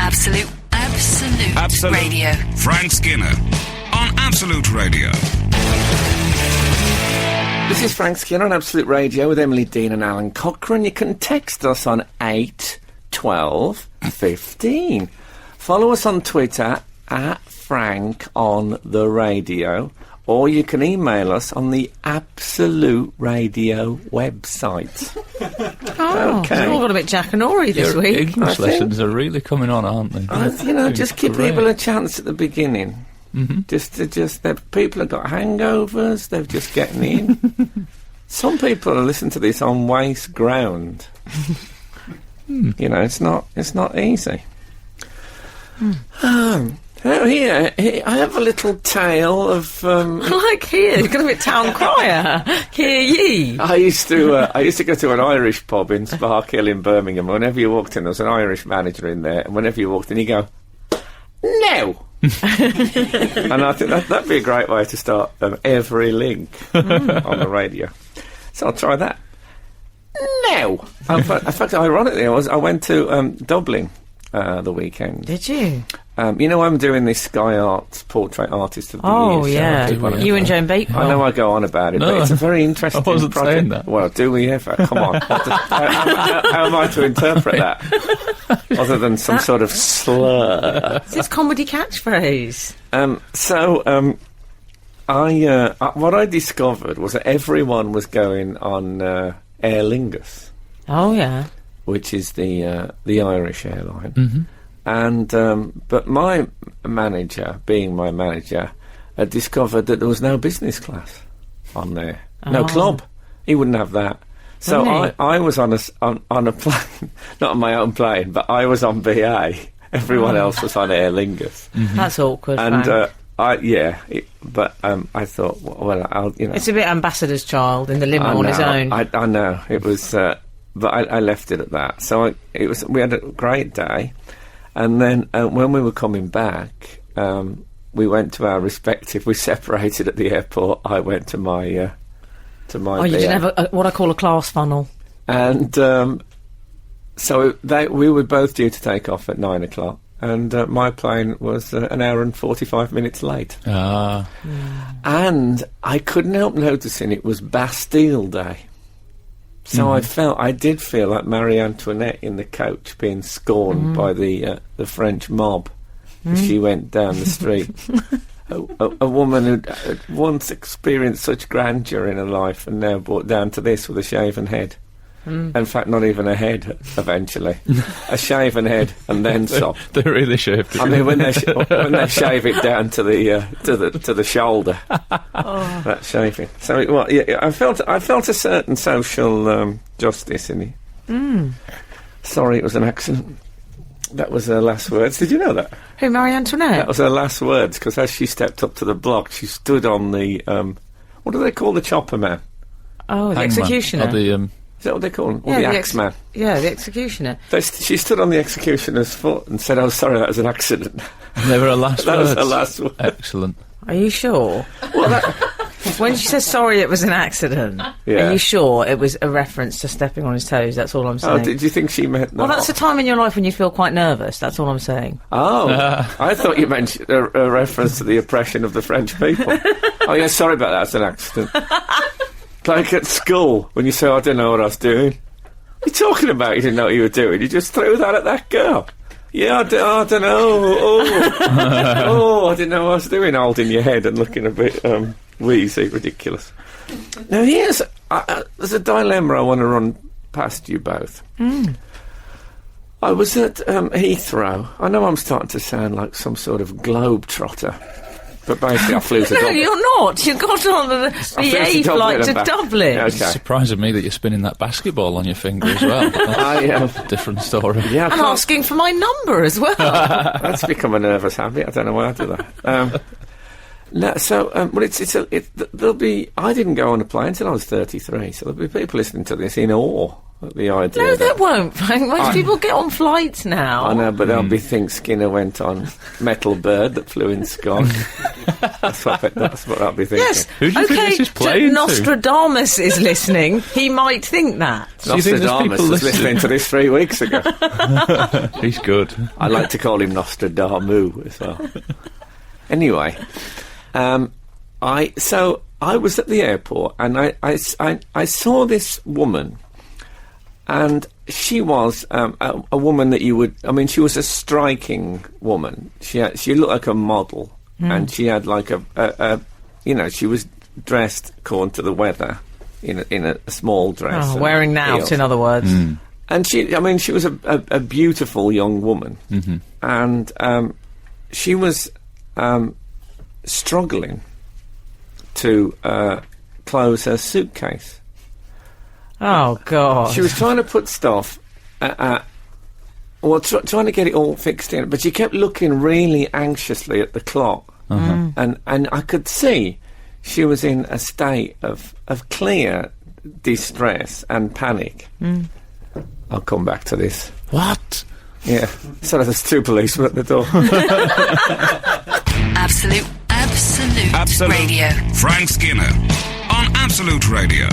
Absolute Radio. Frank Skinner on Absolute Radio. This is Frank Skinner on Absolute Radio with Emily Dean and Alan Cochrane. You can text us on 8 12 15. Follow us on Twitter at Frank on the Radio, or you can email us on the Absolute Radio website. Okay. We've all got a bit Jack and Ori this week. English lessons are really coming on, aren't they? Just give people a chance at the beginning. Mm-hmm. People have got hangovers, they're just getting in. Some people listen to this on waste ground. It's not easy. Here, I have a little tale of. I like here. You've got a bit town crier. Hear ye. I used to go to an Irish pub in Spark Hill in Birmingham. Whenever you walked in, there was an Irish manager in there, and whenever you walked in, you go, "No." And I think that'd be a great way to start every link on the radio. So I'll try that. No. In fact, ironically, I went to Dublin the weekend. Did you? I'm doing this Sky Arts Portrait Artist of the Year. Oh, yeah. You and Joan Bakewell. I know I go on about it, but it's a very interesting I wasn't project. saying that. Well, do we ever? Come on. How am I to interpret that? Other than some sort of slur. It's his comedy catchphrase. What I discovered was that everyone was going on Aer Lingus. Oh, yeah. Which is the Irish airline. Mm-hmm. And but my manager, being my manager, had discovered that there was no business class on there, no club. He wouldn't have that. So I was on a plane, not on my own plane, but I was on BA. Everyone else was on Aer Lingus. Mm-hmm. That's awkward. And I thought, well, I'll. It's a bit ambassador's child in the limo on his own. I know it was, but I left it at that. So we had a great day. And then when we were coming back, we went to our respective. We separated at the airport. I went to my you didn't have what I call a class funnel. And so we were both due to take off at 9 o'clock, and my plane was an hour and 45 minutes late. And I couldn't help noticing it was Bastille Day. So I did feel like Marie Antoinette in the coach being scorned by the French mob as she went down the street. a woman who'd once experienced such grandeur in her life and now brought down to this with a shaven head. In fact, not even a head, eventually. A shaven head and then sop. They really shaved it. I mean, when they shave it down to the shoulder, that shaving. So I felt a certain social justice in it. Sorry, it was an accident. That was her last words. Did you know that? Who, Marie Antoinette? That was her last words, because as she stepped up to the block, she stood on the what do they call the chopper man? Oh, the executioner. Is that what they call him? Or the axeman? Yeah, the executioner. She stood on the executioner's foot and said, "Oh, sorry, that was an accident." They were her last that words. was her last word. Excellent. Are you sure? Well, when she says sorry, it was an accident. Yeah. Are you sure it was a reference to stepping on his toes? That's all I'm saying. Oh, did you think she meant that? Well, that's a time in your life when you feel quite nervous. That's all I'm saying. Oh, I thought you meant a reference to the oppression of the French people. Oh, yeah, sorry about that. It's an accident. Like at school, when you say, "I don't know what I was doing." What are you talking about? You didn't know what you were doing. You just threw that at that girl. Yeah, I don't know. Oh, I didn't know what I was doing, holding your head and looking a bit wheezy, ridiculous. Now, there's a dilemma I want to run past you both. I was at Heathrow. I know I'm starting to sound like some sort of globe-trotter. But basically, I flew to Dublin. No, you're not. You got on the BA flight to Dublin. Okay. It's surprising me that you're spinning that basketball on your finger as well. That's a different story. Yeah, I'm asking for my number as well. That's become a nervous habit. I don't know why I do that. There'll be. I didn't go on a plane until I was 33, so there'll be people listening to this in awe the idea. No, they won't, Frank. Most people get on flights now. I know, but they'll be think Skinner went on Metal Bird that flew in Scone. That's what I'll be thinking. Yes. Who do you think this is playing to? Nostradamus is listening. He might think that. Do you think there's Nostradamus people was listening to this 3 weeks ago. He's good. I like to call him Nostradamus as well. Anyway, I was at the airport and I saw this woman, and she was a woman that you would. I mean, she was a striking woman. She looked like a model, and she had like she was dressed according to the weather in a small dress, wearing out, heels. in other words. And she was a beautiful young woman, and she was struggling to close her suitcase. Oh, God. She was trying to put stuff, trying to get it all fixed in, but she kept looking really anxiously at the clock. And I could see she was in a state of clear distress and panic. I'll come back to this. What? Yeah. So there's 2 policemen at the door. Absolute Radio. Frank Skinner on Absolute Radio.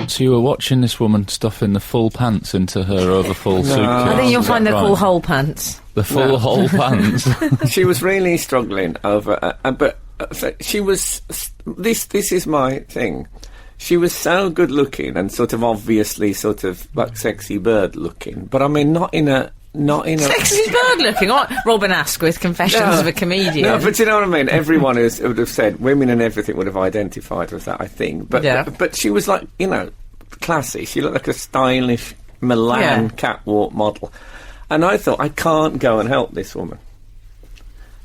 So you were watching this woman stuffing the full pants into her overfull suitcase. I think you'll find they're called whole pants. The full whole pants. She was really struggling over, so she was. This is my thing. She was so good looking and sort of obviously sort of like sexy bird looking, but I mean not in a. Sexy bird looking. What? Robin Asquith, Confessions of a Comedian. No, but you know what I mean? Everyone would have said, women and everything would have identified with that, I think. But she was like, classy. She looked like a stylish Milan catwalk model. And I thought, I can't go and help this woman.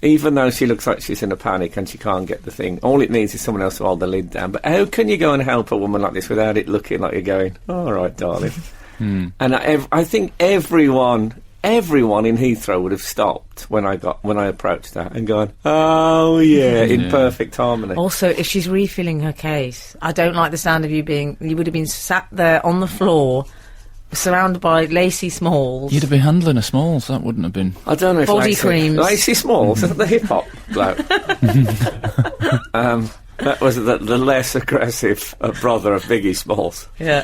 Even though she looks like she's in a panic and she can't get the thing. All it needs is someone else to hold the lid down. But how can you go and help a woman like this without it looking like you're going, all right, darling. And I think everyone in Heathrow would have stopped when I approached her and gone, oh yeah, in perfect harmony. Also, if she's refilling her case, I don't like the sound of you would have been sat there on the floor, surrounded by Lacey Smalls. You'd have been handling a Smalls, that wouldn't have been. I don't know if body creams. Lacey Smalls, the hip hop bloke. That was the less aggressive brother of Biggie Smalls. Yeah.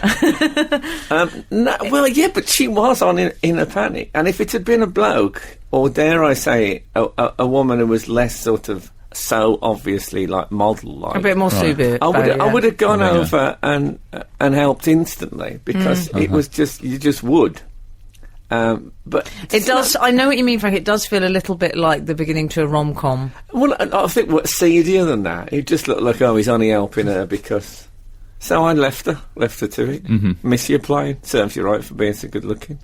But she was in a panic. And if it had been a bloke, or dare I say, a woman who was less sort of so obviously like model-like, a bit more Subaru. I would have gone over and helped instantly because it was just you just would. But it does. I know what you mean, Frank. It does feel a little bit like the beginning to a rom-com. Well, I think what's seedier than that, it just looked like, he's only helping her because. So I left her to it. Miss you playing, serves you right for being so good looking.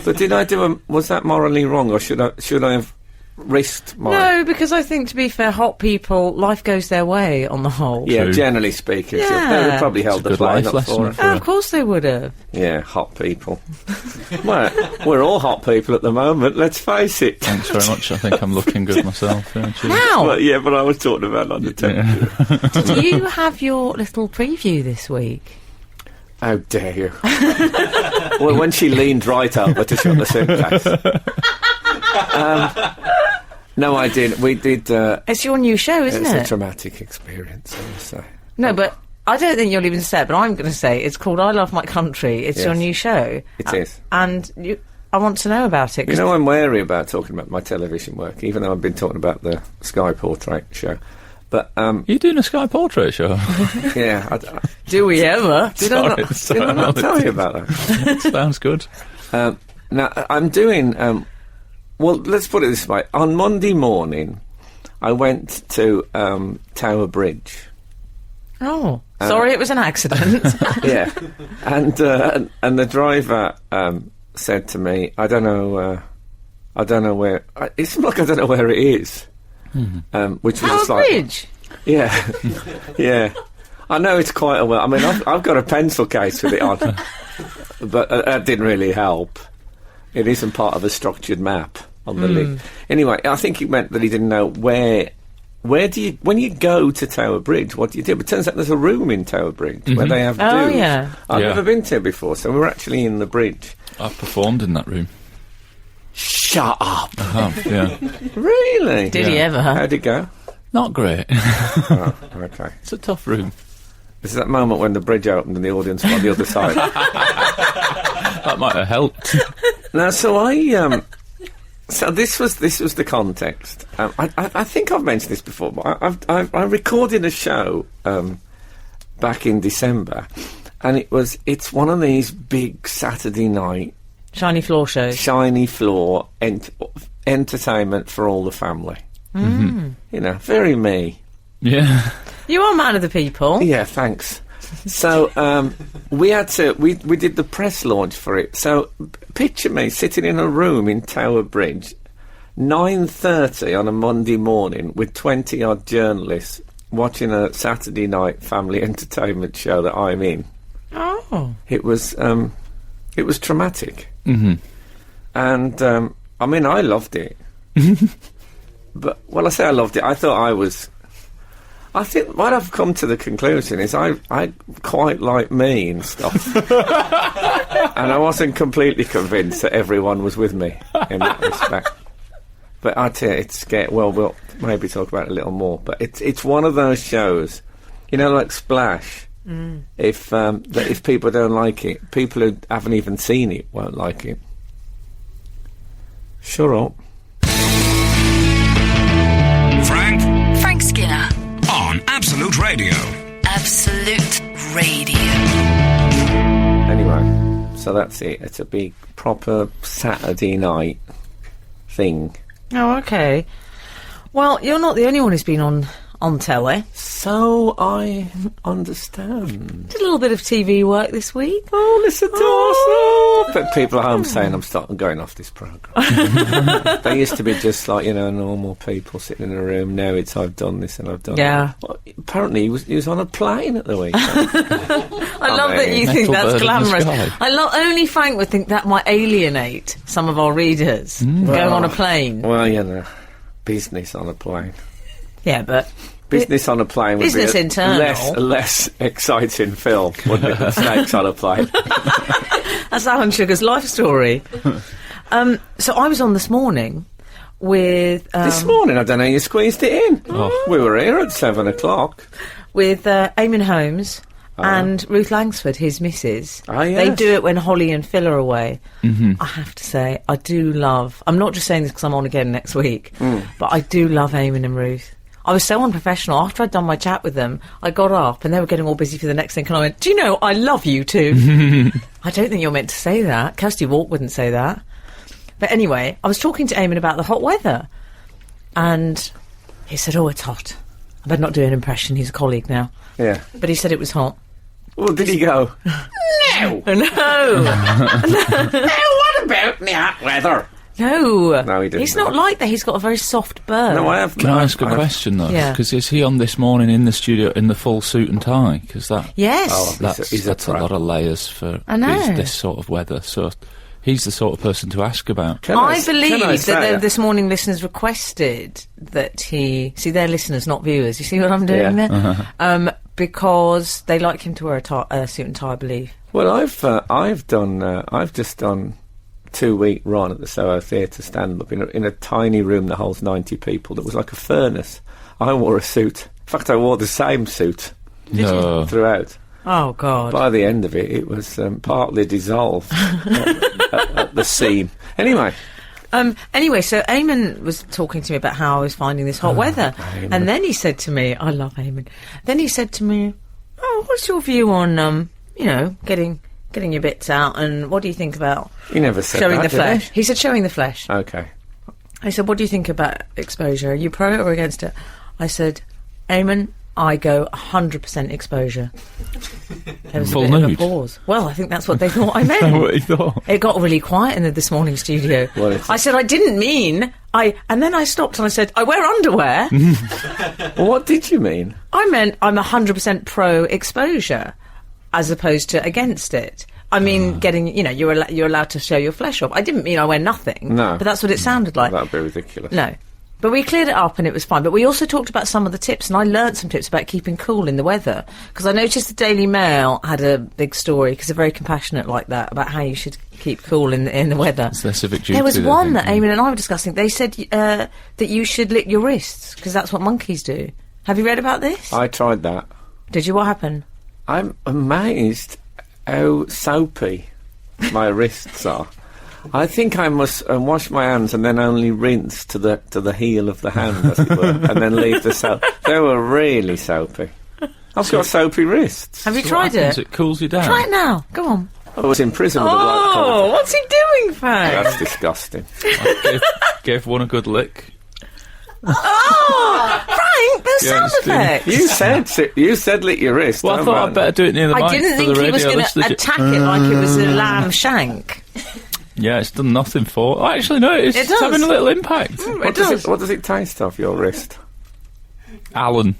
But did I was that morally wrong, or should I have risked my... No, because I think, to be fair, hot people, life goes their way on the whole. Yeah, True. Generally speaking. Yeah. They would probably held the plane up for her. Oh, of course they would have. Yeah, hot people. Well, we're all hot people at the moment, let's face it. Thanks very much. I think I'm looking good myself. Yeah, cheers. Now, But I was talking about under temperature. did you have your little preview this week? How dare you? Well, when she leaned right over to shut the suitcase. No, I didn't. We did... It's your new show, isn't it? It's a traumatic experience, I must say. No, but I don't think you'll even say it, but I'm going to say it's called I Love My Country. It's your new show. It is. And I want to know about it. You know, I'm wary about talking about my television work, even though I've been talking about the Sky Portrait show. But you're doing a Sky Portrait show? Yeah. Do we ever? Did I not tell you about that? Sounds good. Now, I'm doing... well, let's put it this way. On Monday morning, I went to Tower Bridge. Oh, sorry, it was an accident. Yeah. And the driver said to me, I don't know where... It's like I don't know where it is. Which was Tower Bridge? Yeah. Yeah. I know it's quite a well... I mean, I've got a pencil case with it on. But that didn't really help. It isn't part of a structured map on the lid. Anyway, I think it meant that he didn't know where when you go to Tower Bridge, what do you do? But it turns out there's a room in Tower Bridge where they have do's. Oh, yeah. I've never been to it before, so we were actually in the bridge. I've performed in that room. Shut up! Yeah. Really? Did he ever? How'd it go? Not great. Oh, okay. It's a tough room. This is that moment when the bridge opened and the audience were on the other side. That might have helped. Now, so this was the context. I think I've mentioned this before, but I recorded a show back in December, and it's one of these big Saturday night shiny floor shows, shiny floor entertainment for all the family. Mm. You know, very me. Yeah. You are a man of the people. Yeah, thanks. So we did the press launch for it. So picture me sitting in a room in Tower Bridge, 9:30 on a Monday morning with 20-odd journalists watching a Saturday night family entertainment show that I'm in. Oh. It was traumatic. Mm-hmm. And I mean, I loved it. But when I say I loved it, I think what I've come to the conclusion is I quite like me and stuff. And I wasn't completely convinced that everyone was with me in that respect. But I tell you, we'll maybe talk about it a little more. But it's one of those shows, you know, like Splash. Mm. If people don't like it, people who haven't even seen it won't like it. Shut up. Frank Skinner. On Absolute Radio. Absolute Radio. Anyway, so that's it. It's a big, proper Saturday night thing. Oh, okay. Well, you're not the only one who's been on telly. So I understand. Did a little bit of TV work this week. Oh, listen to us. But people at home saying I'm going off this programme. They used to be just like, you know, normal people sitting in a room. Now it's I've done this and I've done that. Well, apparently he was on a plane at the weekend. I love that you think that's glamorous. Only Frank would think that might alienate some of our readers, going on a plane. Well, you know, business on a plane. Yeah, but... Business on a plane would be a less exciting film, wouldn't it, than Snakes on a Plane? That's Alan Sugar's life story. So I was on this morning with... this morning? I don't know, you squeezed it in. Oh. We were here at 7 o'clock. With Eamon Holmes and Ruth Langsford, his missus. Oh, yes. They do it when Holly and Phil are away. Mm-hmm. I have to say, I do love... I'm not just saying this because I'm on again next week, but I do love Eamon and Ruth. I was so unprofessional. After I'd done my chat with them, I got up and they were getting all busy for the next thing, and I went, do you know, I love you too. I don't think you're meant to say that. Kirsty Walk wouldn't say that. But anyway, I was talking to Eamon about the hot weather, and he said, oh, it's hot. I better not do an impression. He's a colleague now. Yeah. But he said it was hot. Well, did he go? No! No! What about the hot weather? No, he didn't. He's not like that. He's got a very soft bird. No, I have. Can I ask a question though? Yeah. Because is he on this morning in the studio in the full suit and tie? Because that. Yes. Oh, that's a lot of layers for this sort of weather. So he's the sort of person to ask about. I believe that this morning listeners requested that he see their listeners, not viewers. You see what I'm doing there? Uh-huh. Because they like him to wear a suit and tie, I believe. Well, I've just done 2-week run at the Soho Theatre stand-up in a tiny room that holds 90 people that was like a furnace. I wore a suit. In fact, I wore the same suit throughout. Oh, God. By the end of it, it was partly dissolved at the seam. Anyway, so Eamon was talking to me about how I was finding this hot weather. Eamon. And then he said to me, I love Eamon. Then he said to me, oh, what's your view on, getting your bits out, and what do you think about he never said showing that, the flesh? He said showing the flesh. Okay. I said, what do you think about exposure? Are you pro it or against it? I said, Eamon, I go 100% exposure. There was Full a bit nude. of a pause. Well, I think that's what they thought I meant. What he thought. It got really quiet in this morning studio. Well, I said, I didn't mean... And then I stopped and I said, I wear underwear. Well, what did you mean? I meant I'm 100% pro-exposure as opposed to against it. I mean, you're allowed to show your flesh off. I didn't mean I wear nothing. No. But that's what it sounded like. That would be ridiculous. No. But we cleared it up and it was fine. But we also talked about some of the tips, and I learnt some tips about keeping cool in the weather. Because I noticed the Daily Mail had a big story, because they're very compassionate like that, about how you should keep cool in the weather. It's their civic duty. There was one that Eamon and I were discussing. They said that you should lick your wrists, because that's what monkeys do. Have you read about this? I tried that. Did you? What happened? I'm amazed how soapy my wrists are. I think I must wash my hands and then only rinse to the heel of the hand, as it were, and then leave the soap. They were really soapy. I've got soapy wrists. Have you tried it? It cools you down. Try it now. Go on. I was in prison with a black collar. Oh, what's he doing, Frank? That's disgusting. I gave one a good lick. Oh, Frank, there's sound effects. You said lick your wrist. Well, I thought I'd better do it near the mic. I didn't think he was going to attack it like it was a lamb shank. Yeah, it's done nothing for... Oh, actually, no, it's having a little impact. What does it taste of, your wrist? Alun.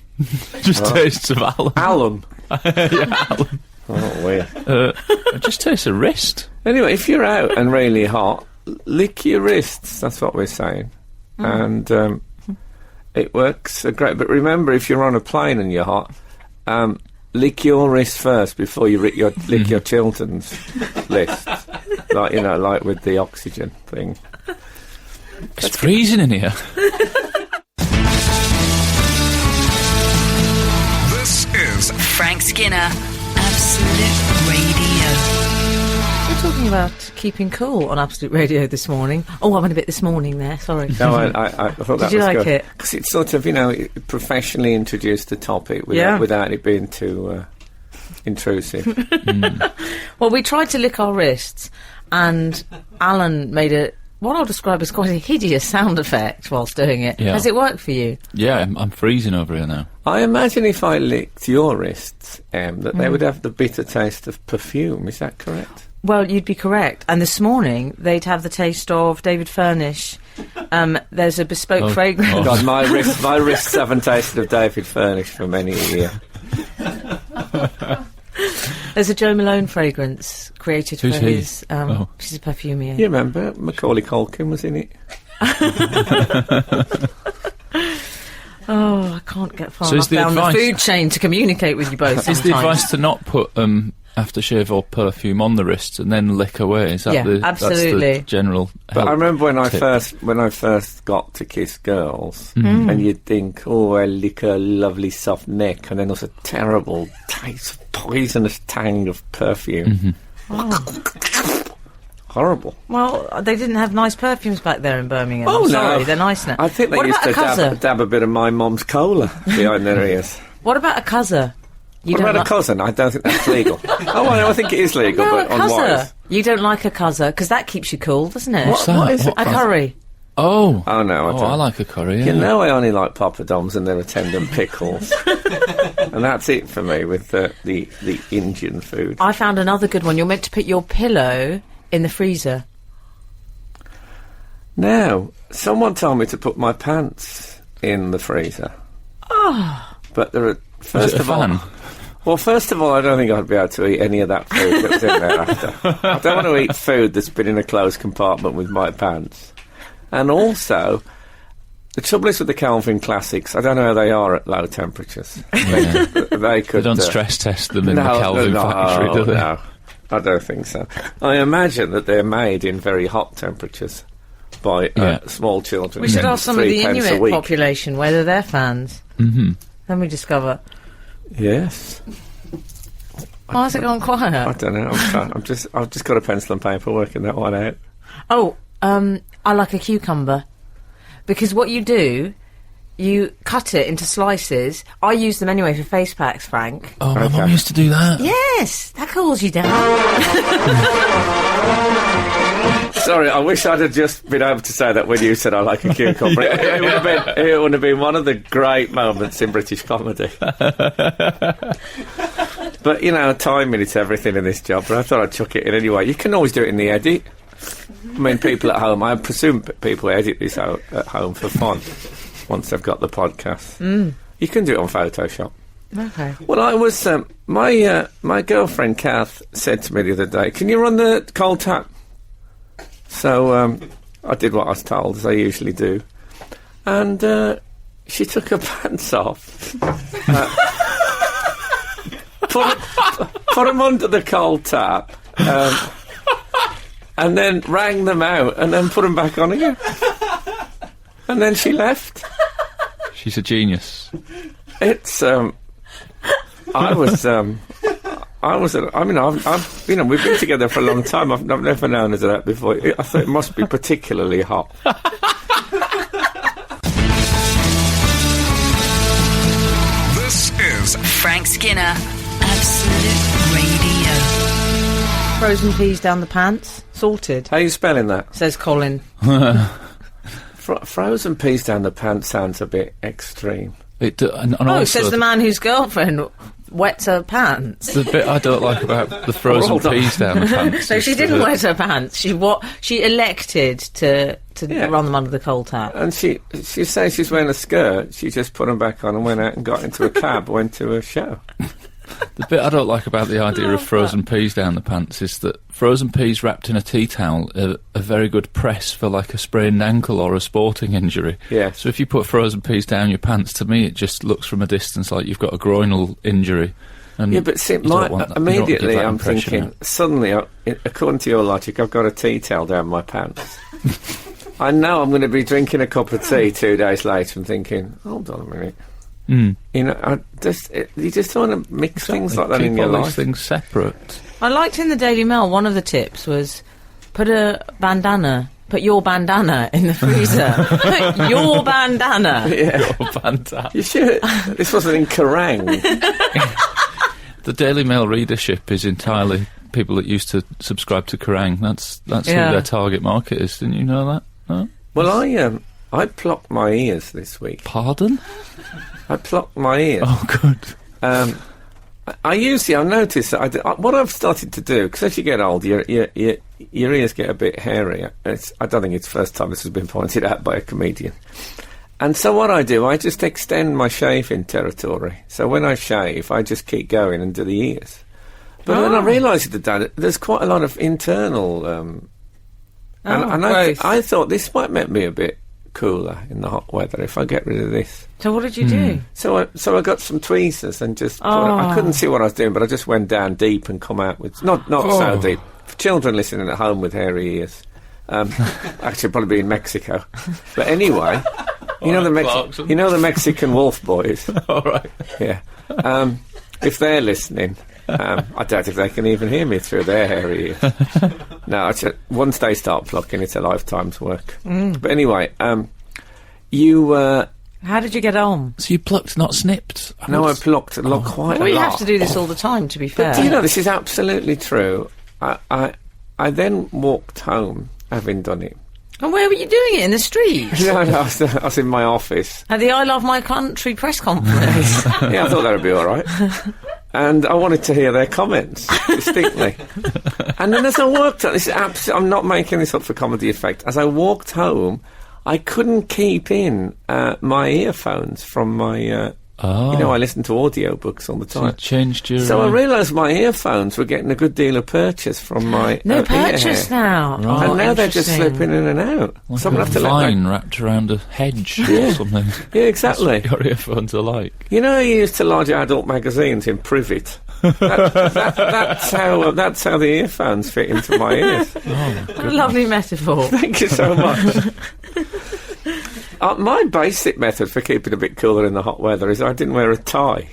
Just tastes of Alun. Alun? Yeah, Alun. Oh, weird. It just tastes of wrist. Anyway, if you're out and really hot, lick your wrists. That's what we're saying. And it works great. But remember, if you're on a plane and you're hot, lick your wrist first before you lick your children's wrists. Like with the oxygen thing. It's freezing in here. This is Frank Skinner, Absolute Radio. We're talking about keeping cool on Absolute Radio this morning. Oh, I went a bit this morning there, sorry. No, I thought that was good. Did you like it? Because it's sort of, it professionally introduced the topic without it being too intrusive. Well, we tried to lick our wrists, and Alan made what I'll describe as quite a hideous sound effect whilst doing it. Yeah. Has it worked for you? Yeah, I'm freezing over here now. I imagine if I licked your wrists, that they would have the bitter taste of perfume. Is that correct? Well, you'd be correct. And this morning, they'd have the taste of David Furnish. There's a bespoke fragrance. Oh. God, my wrists haven't tasted of David Furnish for many a year. There's a Joe Malone fragrance created Who's for he? his... She's a perfumier. You remember? Macaulay Culkin was in it. Oh, I can't get far So enough down the food chain to communicate with you both. Is the advice to not put aftershave or perfume on the wrists and then lick away? Is that absolutely. That's the general But I remember when I tip? first got to kiss girls, and you'd think, oh, I lick a lovely soft neck, and then there's a terrible taste, poisonous tang of perfume. Horrible. Well, they didn't have nice perfumes back there in Birmingham. Oh, I'm no. sorry, they're nice now. I think they What used about to a cuzzer? dab a bit of my mum's cola behind their ears. What about a cuzzer? What about a cousin? I don't think that's legal. I think it is legal, No, but a on cuzzer. wires. You don't like a cuzzer, because that keeps you cool, doesn't it? What's that? What is it? A curry. Oh. Oh, no, I don't. I like a curry, yeah. You know I only like poppadoms and their attendant pickles. And that's it for me with the Indian food. I found another good one. You're meant to put your pillow in the freezer. Now, someone told me to put my pants in the freezer. Oh. But there are... First of all, I don't think I'd be able to eat any of that food that was in there after. I don't want to eat food that's been in a closed compartment with my pants. And also, the trouble is with the Kelvin Classics, I don't know how they are at low temperatures. Yeah. They could... They don't stress test them in the Kelvin factory, do they? No, I don't think so. I imagine that they're made in very hot temperatures by small children. We should ask some of the 3 pence a Inuit week. population whether they're fans. Mm-hmm. Then we discover. Yes. Why has it gone quiet? I don't know. I've just got a pencil and paper working that one out. Oh, I like a cucumber. Because what you do, you cut it into slices. I use them anyway for face packs, Frank. Oh, my mum used to do that. Yes, that cools you down. Sorry, I wish I'd have just been able to say that when you said I like a cucumber. It would have been one of the great moments in British comedy. But, timing is everything in this job, but I thought I'd chuck it in anyway. You can always do it in the edit. I mean, people at home, I presume people edit this out at home for fun once they've got the podcast. You can do it on Photoshop. Okay. Well, I was... my girlfriend, Kath, said to me the other day, can you run the cold tap? So I did what I was told, as I usually do. and she took her pants off, put them under the cold tap, and then wrang them out, and then put them back on again. And then she left. She's a genius. It's I mean, I've we've been together for a long time. I've never known her to that before. I thought it must be particularly hot. This is Frank Skinner, Absolute Radio. Frozen peas down the pants. Sorted, How are you spelling that? says Colin. Frozen peas down the pants sounds a bit extreme. And Oh, also, says the man whose girlfriend wets her pants. the bit I don't like about the frozen Hold on. peas down the pants. So is she didn't that- wet her pants. She elected to Yeah. run them under the cold tap. And she says she's wearing a skirt. She just put them back on and went out and got into a cab, went to a show. The bit I don't like about the idea of frozen peas down the pants is that frozen peas wrapped in a tea towel are a very good press for like a sprained ankle or a sporting injury. Yeah. So if you put frozen peas down your pants, to me it just looks from a distance like you've got a groinal injury. And Yeah, but see, you don't want that- you don't want to give immediately that I'm impression thinking, out. suddenly, according to your logic, I've got a tea towel down my pants. I know I'm going to be drinking a cup of tea 2 days later and thinking, hold on a minute. Mm. You know, you just don't want to mix things like that Keep in your all these life. things separate. I liked in the Daily Mail, one of the tips was put your bandana in the freezer. Put your bandana. Yeah, Oh, fantastic. you should. This wasn't in Kerrang. The Daily Mail readership is entirely people that used to subscribe to Kerrang. That's Yeah. who their target market is. Didn't you know that? No? Well, I plucked my ears this week. Pardon? I plucked my ears. Oh, good. I've noticed that what I've started to do, because as you get old, your ears get a bit hairier. I don't think it's the first time this has been pointed out by a comedian. And so what I do, I just extend my shaving territory. So when I shave, I just keep going and do the ears. But then I realised that there's quite a lot of internal... and I thought this might make me a bit cooler in the hot weather if I get rid of this. So what did you do? So I got some tweezers and just... I couldn't see what I was doing, but I just went down deep and come out with... Not so deep. For children listening at home with hairy ears. Actually, probably be in Mexico. But anyway... You know the Mexican wolf boys? All right. Yeah. If they're listening, I doubt if they can even hear me through their hairy ears. No, once they start plucking, it's a lifetime's work. But anyway, How did you get on? So you plucked, not snipped? I plucked quite a lot. Well, you have to do this all the time, to be fair. But do you know, this is absolutely true. I then walked home, having done it. And where were you doing it? In the street? No, I was in my office. At the I Love My Country press conference? Yeah, I thought that would be all right. And I wanted to hear their comments distinctly. And then as I walked home, I'm not making this up for comedy effect. As I walked home, I couldn't keep in my earphones from my... I listen to audiobooks all the So you time. changed your... So I realised my earphones were getting a good deal of purchase from my No ear purchase hair. now. Right. And now they're just interesting. slipping in and out. like So I'm going to have to let vine wrapped around a hedge or something. Yeah, exactly. That's what your earphones are like. You know, you used to large adult magazines in Privet. That's how the earphones fit into my ears. What a lovely metaphor. Thank you so much. My basic method for keeping a bit cooler in the hot weather is I didn't wear a tie.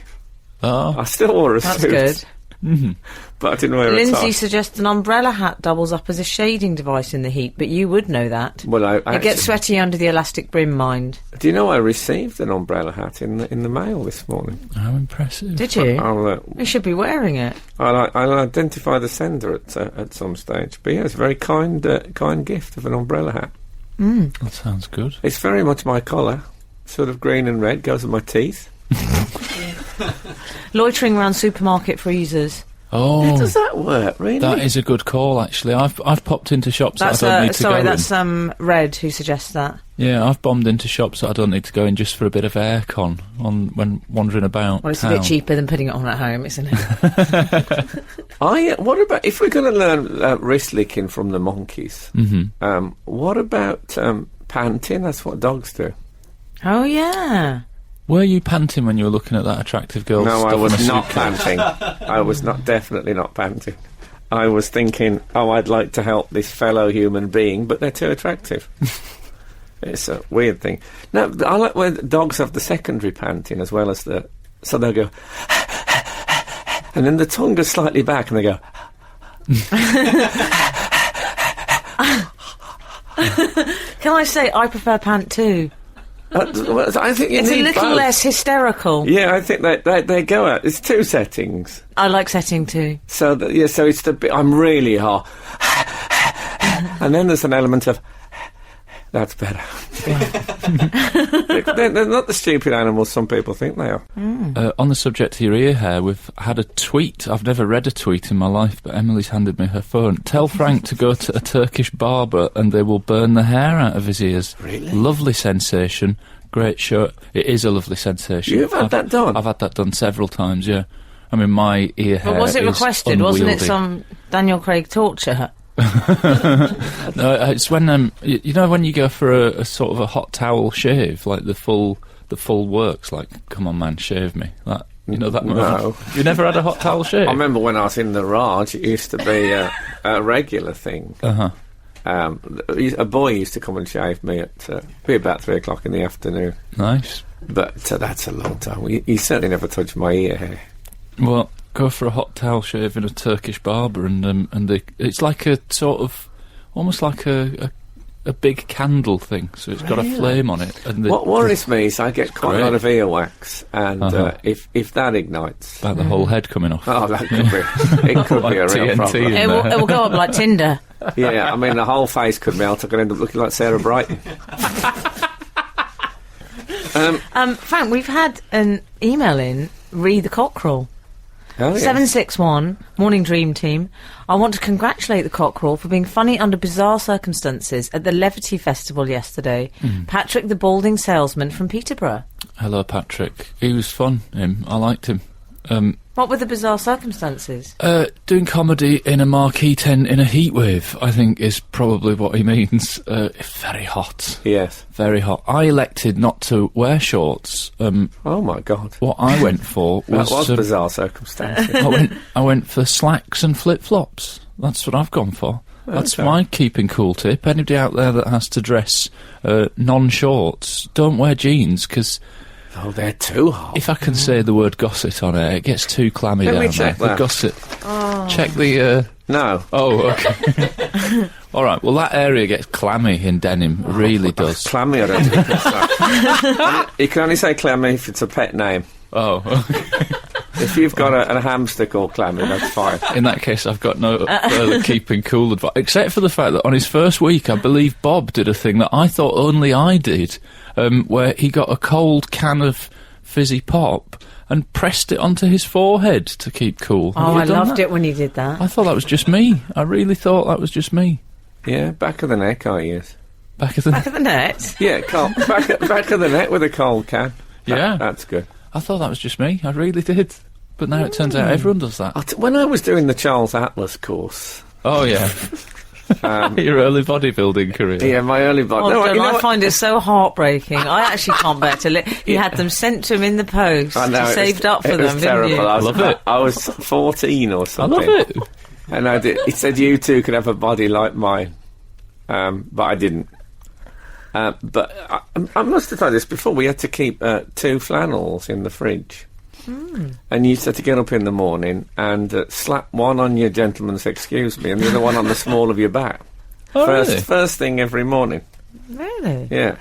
Oh, I still wore a That's suit, good. but I didn't wear a Lindsay tie. suggests an umbrella hat doubles up as a shading device in the heat, but you would know that. Well, I It gets actually- sweaty under the elastic brim, mind. Do you know I received an umbrella hat in the mail this morning? how impressive. Did you? I'll You should be wearing it. I'll identify the sender at some stage. But yeah, it's a very kind gift of an umbrella hat. That sounds good. It's very much my colour, sort of green and red, goes with my teeth. Loitering around supermarket freezers. Oh, Does that work, really? that is a good call, actually. I've popped into shops That's that I don't need to go that's in. Red who suggests that. Yeah, I've bombed into shops that I don't need to go in just for a bit of aircon when wandering about Well, it's town. a bit cheaper than putting it on at home, isn't it? What about if we're going to learn wrist licking from the monkeys? Mm-hmm. What about panting? That's what dogs do. Oh, yeah. Were you panting when you were looking at that attractive girl? No, I was stuffing a not suitcase? panting. I was definitely not panting. I was thinking, I'd like to help this fellow human being, but they're too attractive. It's a weird thing. No, I like when dogs have the secondary panting as well as the... So they'll go... and then the tongue goes slightly back and they go... Can I say I prefer pant too? I think It's a need little both. less hysterical. Yeah, I think they go out. It's 2 settings. I like setting two. So so it's the bit I'm really hot, and then there's an element of that's better. they're not the stupid animals some people think they are. On the subject of your ear hair, we've had a tweet. I've never read a tweet in my life, but Emily's handed me her phone. Tell Frank to go to a Turkish barber and they will burn the hair out of his ears. Really? Lovely sensation. Great show. It is a lovely sensation. You've had that done? I've had that done several times, yeah. I mean, my ear hair But was it is requested? Wasn't it unwieldy. some Daniel Craig torture? No, it's when you know when you go for a sort of a hot towel shave, like the full works. Like, come on, man, shave me. That you know that. No. You never had a hot towel shave. I remember when I was in the Raj, it used to be a regular thing. A boy used to come and shave me at be about 3 o'clock in the afternoon. Nice. But that's a long time. He certainly never touched my ear hair. Well, go for a hot towel shave in a Turkish barber, and it's like a sort of almost like a big candle thing. So it's got a flame on it. And What worries me is I get quite a great. lot of earwax, and if that ignites, like the whole head coming off. oh, that could be it could Like be a real TNT. problem. It will go up like Tinder. Yeah, I mean the whole face could melt. I could end up looking like Sarah Brighton. Frank, we've had an email in, Re the Cockerel. Oh, yeah. 761, Morning Dream Team. I want to congratulate the Cockerel for being funny under bizarre circumstances at the Levity Festival yesterday. Patrick the Balding Salesman from Peterborough. Hello, Patrick. He was fun. I liked him. What were the bizarre circumstances? Doing comedy in a marquee tent in a heatwave, I think, is probably what he means. Very hot. Yes. Very hot. I elected not to wear shorts. Oh my God. What I went for was... That was bizarre circumstances. I went for slacks and flip-flops. That's what I've gone for. That's my keeping cool tip. Anybody out there that has to dress non-shorts, don't wear jeans, because... Oh, they're too hot. If I can say the word gosset on air, it gets too clammy Let down me check there. that. The gosset. Check the... No. Oh, okay. All right, well, that area gets clammy in denim. It really does. Clammy, I don't think you can say. You can only say clammy if it's a pet name. Oh, okay. If you've got a hamster called Clammy, that's fine. In that case, I've got no further keeping cool advice, except for the fact that on his first week, I believe Bob did a thing that I thought only I did, where he got a cold can of fizzy pop and pressed it onto his forehead to keep cool. Oh, I loved it when he did that. I thought that was just me. I really thought that was just me. Yeah, back of the neck, I use. Back of the... Back of the net. Yeah, back of the neck with a cold can. Yeah. That's good. I thought that was just me. I really did. But now it turns out everyone does that. When I was doing the Charles Atlas course... Oh, yeah. Your early bodybuilding career. Yeah, my early body... Oh, No, John, you know I what? find it so heartbreaking. I actually can't bear to live. You had them sent to him in the post. I know, You it was- saved up for it them, was didn't terrible. you? I Love it. I was 14 or I something. love it. And he said, you two could have a body like mine. But I didn't. But I must have told this before. We had to keep 2 flannels in the fridge. And you had to get up in the morning and slap one on your gentleman's excuse me and the other one on the small of your back. Oh, really? First thing every morning. Really? Yeah.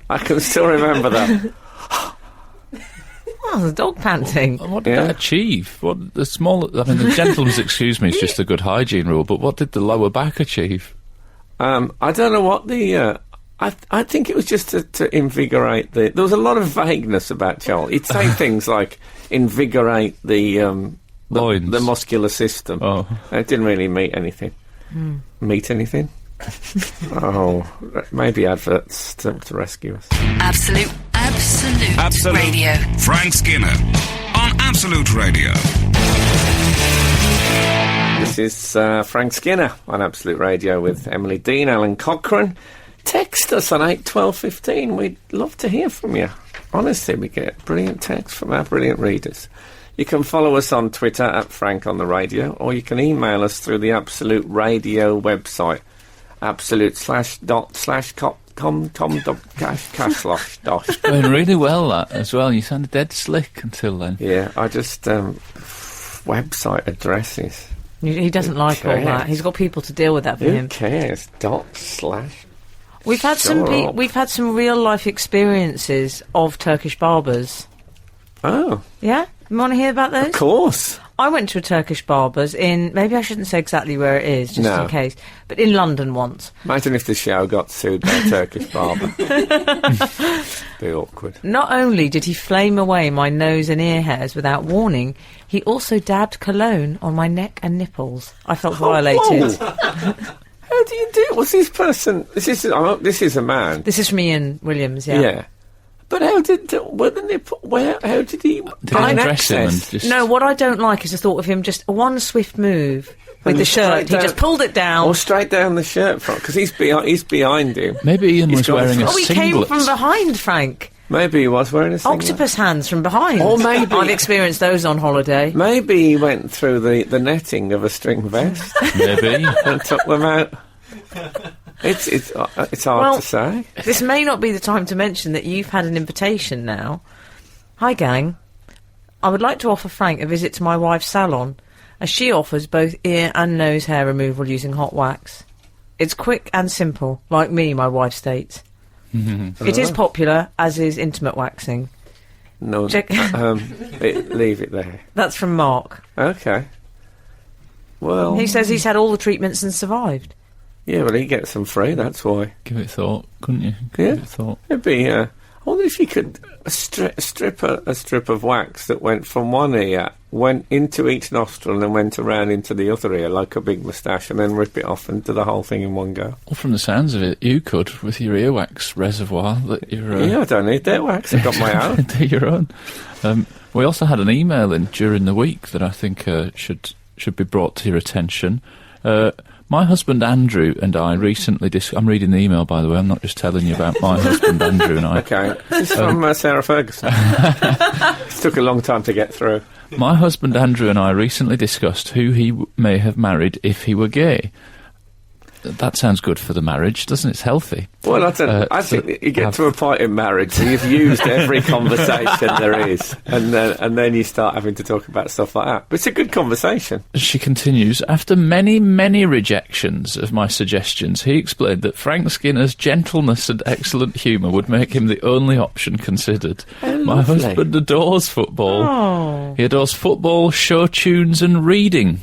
I can still remember that. Oh, the dog panting. And what did Yeah. that achieve? What the the gentleman's excuse me is just a good hygiene rule, but what did the lower back achieve? I don't know what the... I think it was just to invigorate the... There was a lot of vagueness about Charles. He'd say things like, invigorate the Loins. the muscular system. Oh. And it didn't really meet anything. Meet anything? Oh, maybe adverts to rescue us. Absolute Radio. Frank Skinner on Absolute Radio. This is Frank Skinner on Absolute Radio with Emily Dean, Alan Cochrane. Text us on 81215. We'd love to hear from you. Honestly, we get brilliant texts from our brilliant readers. You can follow us on Twitter at Frank on the Radio, or you can email us through the Absolute Radio website, absolute/com/com/cash/dash. Going really well, that, as well. You sounded dead slick until then. Yeah, I just... website addresses. He doesn't like all that. He's got people to deal with that for him. Who cares? /. We've had some real life experiences of Turkish barbers. Oh. Yeah? You want to hear about those? Of course. I went to a Turkish barber's in, maybe I shouldn't say exactly where it is, just in case, but in London once. Imagine if the show got sued by a Turkish barber. Be awkward. Not only did he flame away my nose and ear hairs without warning, he also dabbed cologne on my neck and nipples. I felt violated. How do you do it? Was this person... This is a man. This is from Ian Williams, yeah. Yeah. But how did he... How did he... Did he dress him and just... No, what I don't like is the thought of him just one swift move with the shirt. He just pulled it down. Or straight down the shirt front, because he's behind him. Maybe Ian was wearing a singlet. He came from behind, Frank. Maybe he was wearing a singlet. Octopus hands from behind. Or maybe... I've experienced those on holiday. Maybe he went through the netting of a string vest. Maybe. And took them out. It's hard to say. This may not be the time to mention that you've had an invitation now. Hi, gang. I would like to offer Frank a visit to my wife's salon, as she offers both ear and nose hair removal using hot wax. It's quick and simple, like me, my wife states. It is popular, as is intimate waxing. No, leave it there. That's from Mark. Okay. Well... He says he's had all the treatments and survived. Yeah, well, he gets them free, that's why. Give it a thought, couldn't you? Give it a thought. It'd be... I wonder if you could strip of wax that went from one ear, went into each nostril and then went around into the other ear like a big moustache, and then rip it off and do the whole thing in one go. Well, from the sounds of it, you could, with your earwax reservoir that you're... Yeah, I don't need that wax, I've got my own. Do your own. We also had an email in during the week that I think should be brought to your attention. My husband Andrew and I recently... I'm reading the email, by the way. I'm not just telling you about my husband Andrew and I. Okay. This is from Sarah Ferguson. It took a long time to get through. My husband Andrew and I recently discussed who he may have married if he were gay. That sounds good for the marriage, doesn't it? It's healthy. Well, I think you get to a point in marriage where you've used every conversation there is, and then you start having to talk about stuff like that. But it's a good conversation. She continues, after many, many rejections of my suggestions, he explained that Frank Skinner's gentleness and excellent humour would make him the only option considered. My husband adores football. Oh. He adores football, show tunes and reading.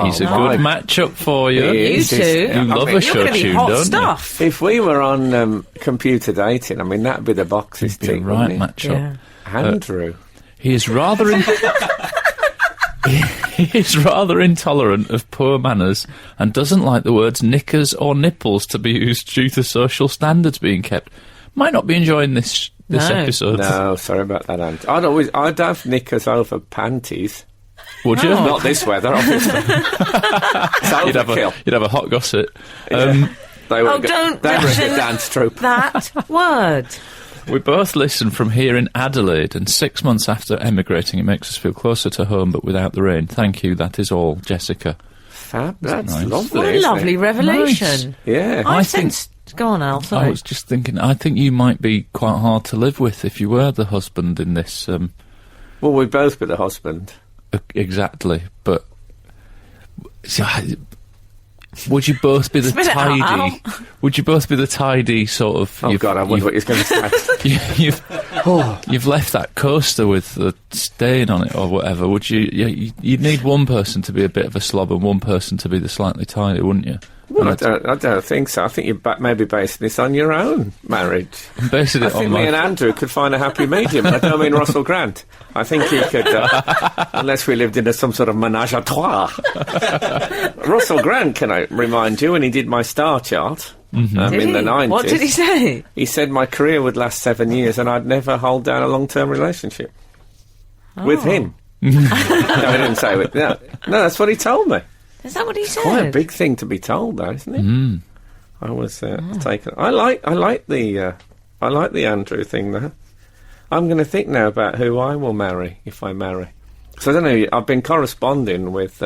He's a good match-up for you. You two. You love a show tune, don't stuff. you? If we were on computer dating, I mean, that'd be the boxes team, right match-up. Yeah. Andrew. He is rather... He is rather intolerant of poor manners and doesn't like the words knickers or nipples to be used due to social standards being kept. Might not be enjoying this episode. No, sorry about that, Andy. I'd have knickers over panties. Would you? Not this weather, obviously. You'd have a hot gusset. Don't mention dance troupe. That word. We both listen from here in Adelaide, and 6 months after emigrating, it makes us feel closer to home, but without the rain. Thank you. That is all, Jessica. Fab. That's nice. lovely. What a lovely revelation. Nice. Yeah. I think. Go on, Al. Sorry. I was just thinking. I think you might be quite hard to live with if you were the husband in this. Well, we'd both be the husband. Exactly, but would you both be the tidy? Would you both be the tidy sort of? Oh God, I wonder what he's going to say. You've left that coaster with the stain on it or whatever. Would you? You'd need one person to be a bit of a slob and one person to be the slightly tidy, wouldn't you? Well, I don't think so. I think you're maybe basing this on your own marriage. I'm basing it on think me and Andrew could find a happy medium. I don't mean Russell Grant. I think he could, unless we lived in some sort of menage a trois. Russell Grant, can I remind you, when he did my star chart in the 90s. What did he say? He said my career would last 7 years and I'd never hold down a long-term relationship. With him. No, he didn't say with... No, that's what he told me. Is that what he said? Quite a big thing to be told, though, isn't it? I was taken. I like the Andrew thing though. I'm going to think now about who I will marry if I marry. So I don't know. I've been corresponding with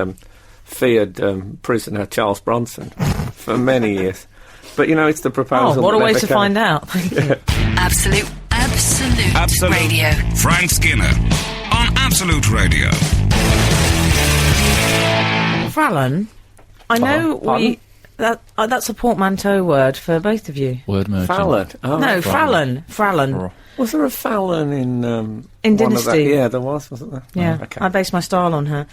feared prisoner Charles Bronson for many years, but it's the proposal. Oh, what a way never to came. find out! Thank you. Absolute Radio. Frank Skinner on Absolute Radio. Frallon, I know Pardon? that's a portmanteau word for both of you. Word merging. Fallon. Oh, No, Frallon. Was there a Fallon in In one of Dynasty? Yeah, there was, wasn't there? Yeah, Oh, okay. I base my style on her.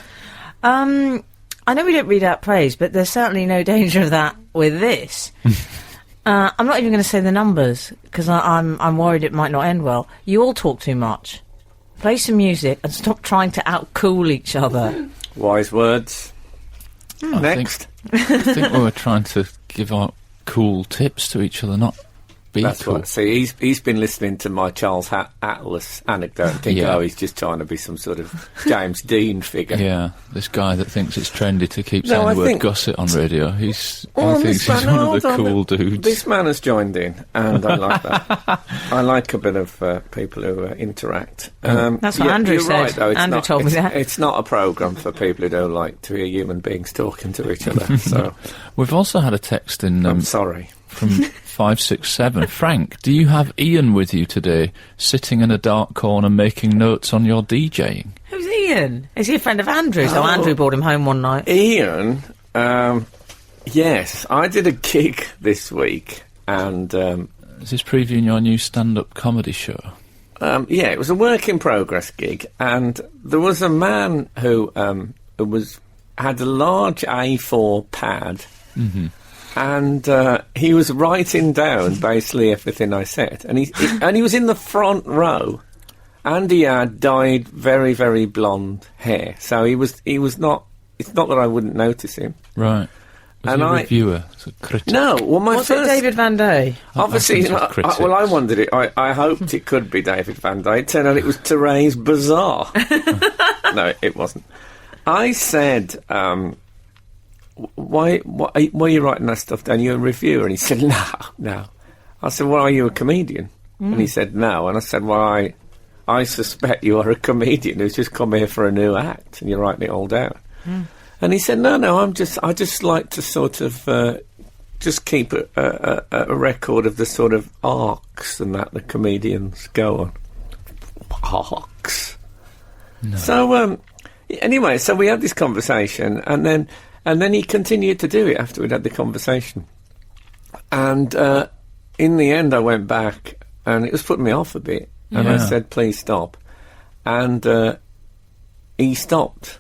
I know we don't read out praise, but there's certainly no danger of that with this. I'm not even going to say the numbers because I'm worried it might not end well. You all talk too much. Play some music and stop trying to out-cool each other. Wise words. Next. I think we were trying to give out cool tips to each other, not be That's cool. what. See, he's been listening to my Charles Atlas anecdote and thinking, Yeah. oh, he's just trying to be some sort of James Dean figure. Yeah, this guy that thinks it's trendy to keep No, saying I the word think- gusset on radio. He Oh, thinks this he's man- one of the hold on, cool dudes. This man has joined in, and I like that. I like a bit of people who interact. That's what yeah, Andrew you're said. Right, though, it's Andrew not, told me it's- that. It's not a programme for people who don't like to hear human beings talking to each other, so We've also had a text in I'm sorry. from 567. Frank, do you have Ian with you today, sitting in a dark corner making notes on your DJing? Who's Ian? Is he a friend of Andrew's? Oh, Andrew brought him home one night. Ian, yes, I did a gig this week, and Is this previewing your new stand-up comedy show? yeah, it was a work in progress gig, and there was a man who had a large A4 pad, and he was writing down basically everything I said, and he was in the front row, and he had dyed very, very blonde hair, so he was not. It's not that I wouldn't notice him. Right. Was And he a I- reviewer? Was a critic? No, well, my Was first it David Van Day? obviously, I think it's critics. well, I wondered it. I hoped it could be David Van Dyke. It turned out it was Therese Bazaar. No, it wasn't. I said, why are you writing that stuff down? You're a reviewer. And he said, no. I said, well, are you a comedian? And he said, no. And I said, well, I suspect you are a comedian who's just come here for a new act, and you're writing it all down. And he said, no, I just like to sort of just keep a record of the sort of arcs and that the comedians go on. Arcs. No. So, anyway, so we had this conversation, and then he continued to do it after we'd had the conversation. And in the end, I went back, and it was putting me off a bit, and I Yeah. said, please stop. And he stopped.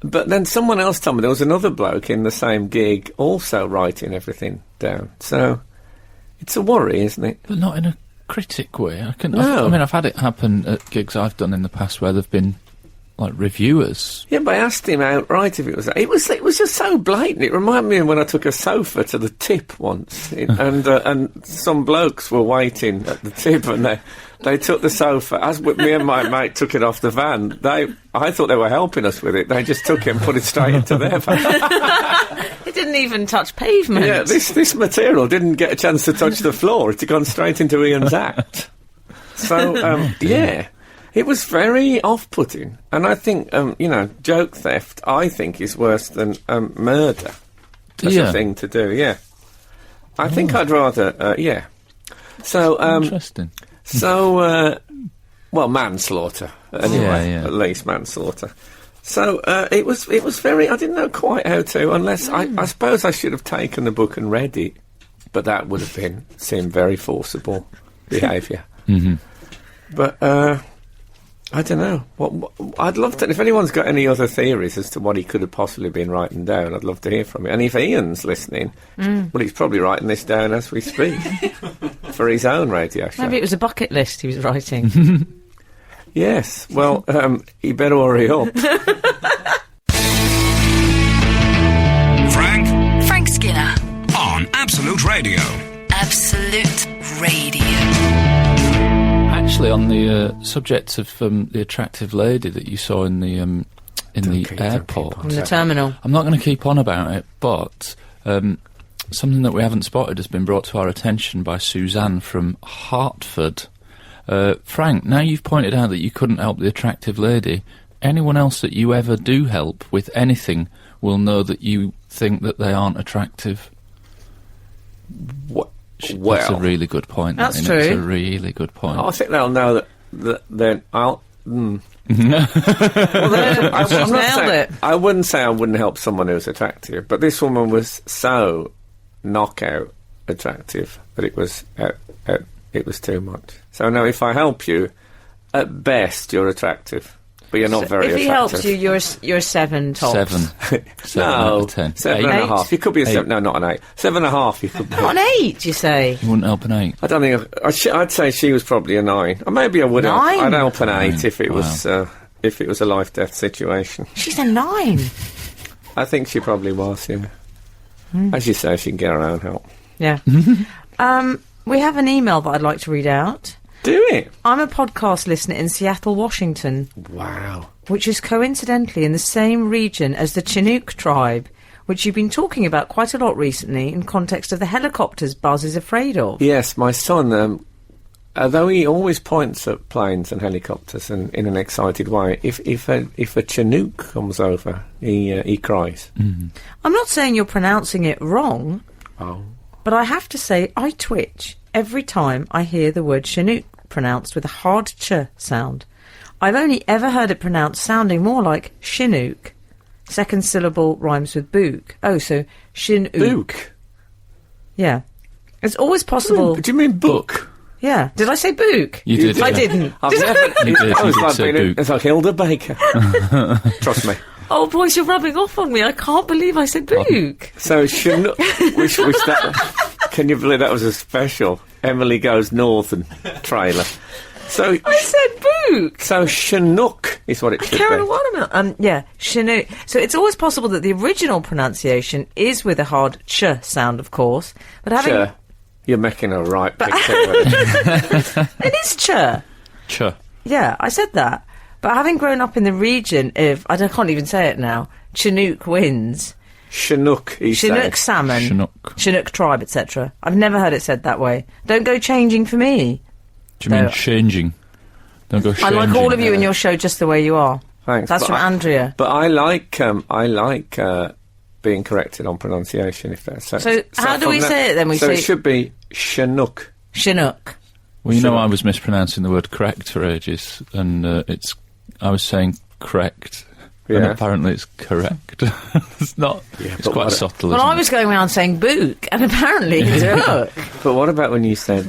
But then someone else told me there was another bloke in the same gig also writing everything down. So it's a worry, isn't it? But not in a critic way. No. I mean, I've had it happen at gigs I've done in the past where there've been, like, reviewers. Yeah, but I asked him outright if it was. It was just so blatant. It reminded me of when I took a sofa to the tip once, and some blokes were waiting at the tip, and they took the sofa. As me and my mate took it off the van, I thought they were helping us with it. They just took it and put it straight into their van. It didn't even touch pavement. Yeah, this material didn't get a chance to touch the floor. It had gone straight into Ian's act. So yeah. It was very off-putting, and I think, joke theft, I think, is worse than murder as a thing to do, yeah. I think I'd rather, yeah. So, Interesting. so, well, manslaughter, anyway, Yeah. at least manslaughter. So, it was very, I didn't know quite how to, unless, I suppose I should have taken the book and read it, but that would have seemed very forcible behaviour. But, I don't know. What I'd love to. If anyone's got any other theories as to what he could have possibly been writing down, I'd love to hear from it. And if Ian's listening, well, he's probably writing this down as we speak for his own radio show. Maybe it was a bucket list he was writing. Yes. Well, he better hurry up. Frank Skinner. on Absolute Radio. Absolute Radio. Actually, on the subject of the attractive lady that you saw in the keep airport, In the terminal. I'm not going to keep on about it, but something that we haven't spotted has been brought to our attention by Suzanne from Hertford. Frank, now you've pointed out that you couldn't help the attractive lady, anyone else that you ever do help with anything will know that you think that they aren't attractive. That's a really good point. That's true. It's a really good point. I think they'll know that then I'll... Well, I wouldn't say I wouldn't help someone who's attractive, but this woman was so knockout attractive that it was too much. So now, if I help you, at best you're attractive, but you're not very attractive. If he helps you, you're 7 tops. 7. 7 out of 10. 7.5. You could be a 7. No, not an 8. 7.5. You could be. Not an 8, you say? You wouldn't help an 8. I don't think. I'd say she was probably a 9, or maybe I would. 9? I'd help an 8 if it Wow. was a life-death situation. She's a 9. I think she probably was. Yeah. As you say, she can get her own help. Yeah. We have an email that I'd like to read out. Do it. I'm a podcast listener in Seattle, Washington. Wow. Which is coincidentally in the same region as the Chinook tribe, which you've been talking about quite a lot recently in context of the helicopters Buzz is afraid of. Yes, my son, although he always points at planes and helicopters and in an excited way, if a Chinook comes over, he cries. Mm-hmm. I'm not saying you're pronouncing it wrong, but I have to say I twitch every time I hear the word Chinook pronounced with a hard ch sound. I've only ever heard it pronounced sounding more like Chinook. Second syllable rhymes with book. Oh, so Chinook. Book? Yeah. It's always possible... Do you mean book? Yeah. Did I say book? You did. I yeah. didn't. You did. I was You like did say book. it's like Hilda Baker. Trust me. Oh, boys, you're rubbing off on me. I can't believe I said book. So Chinook... Can you believe that was a special Emily Goes Northern trailer? So I said book. So Chinook is what it should Karen, be. what am I? Yeah, Chinook. So it's always possible that the original pronunciation is with a hard ch sound, of course. But having... Sure. You're making a right picture of it. It is ch. Ch. Yeah, I said that. But having grown up in the region of... I can't even say it now. Chinook winds... Chinook, he's Chinook saying. salmon, Chinook. Chinook tribe, etc. I've never heard it said that way. Don't go changing for me. Do you mean changing? Don't go changing. I like all of you in your show just the way you are. Thanks. That's but from Andrea. But I like being corrected on pronunciation. If that's So how do we say it then? It should be Chinook. Chinook. Well, you know, I was mispronouncing the word correct for ages, and I was saying correct. And Yeah. apparently it's correct. It's not. Yeah, it's but quite what- subtle. Well, isn't I was it? going around saying book, and apparently it's hook. But what about when you said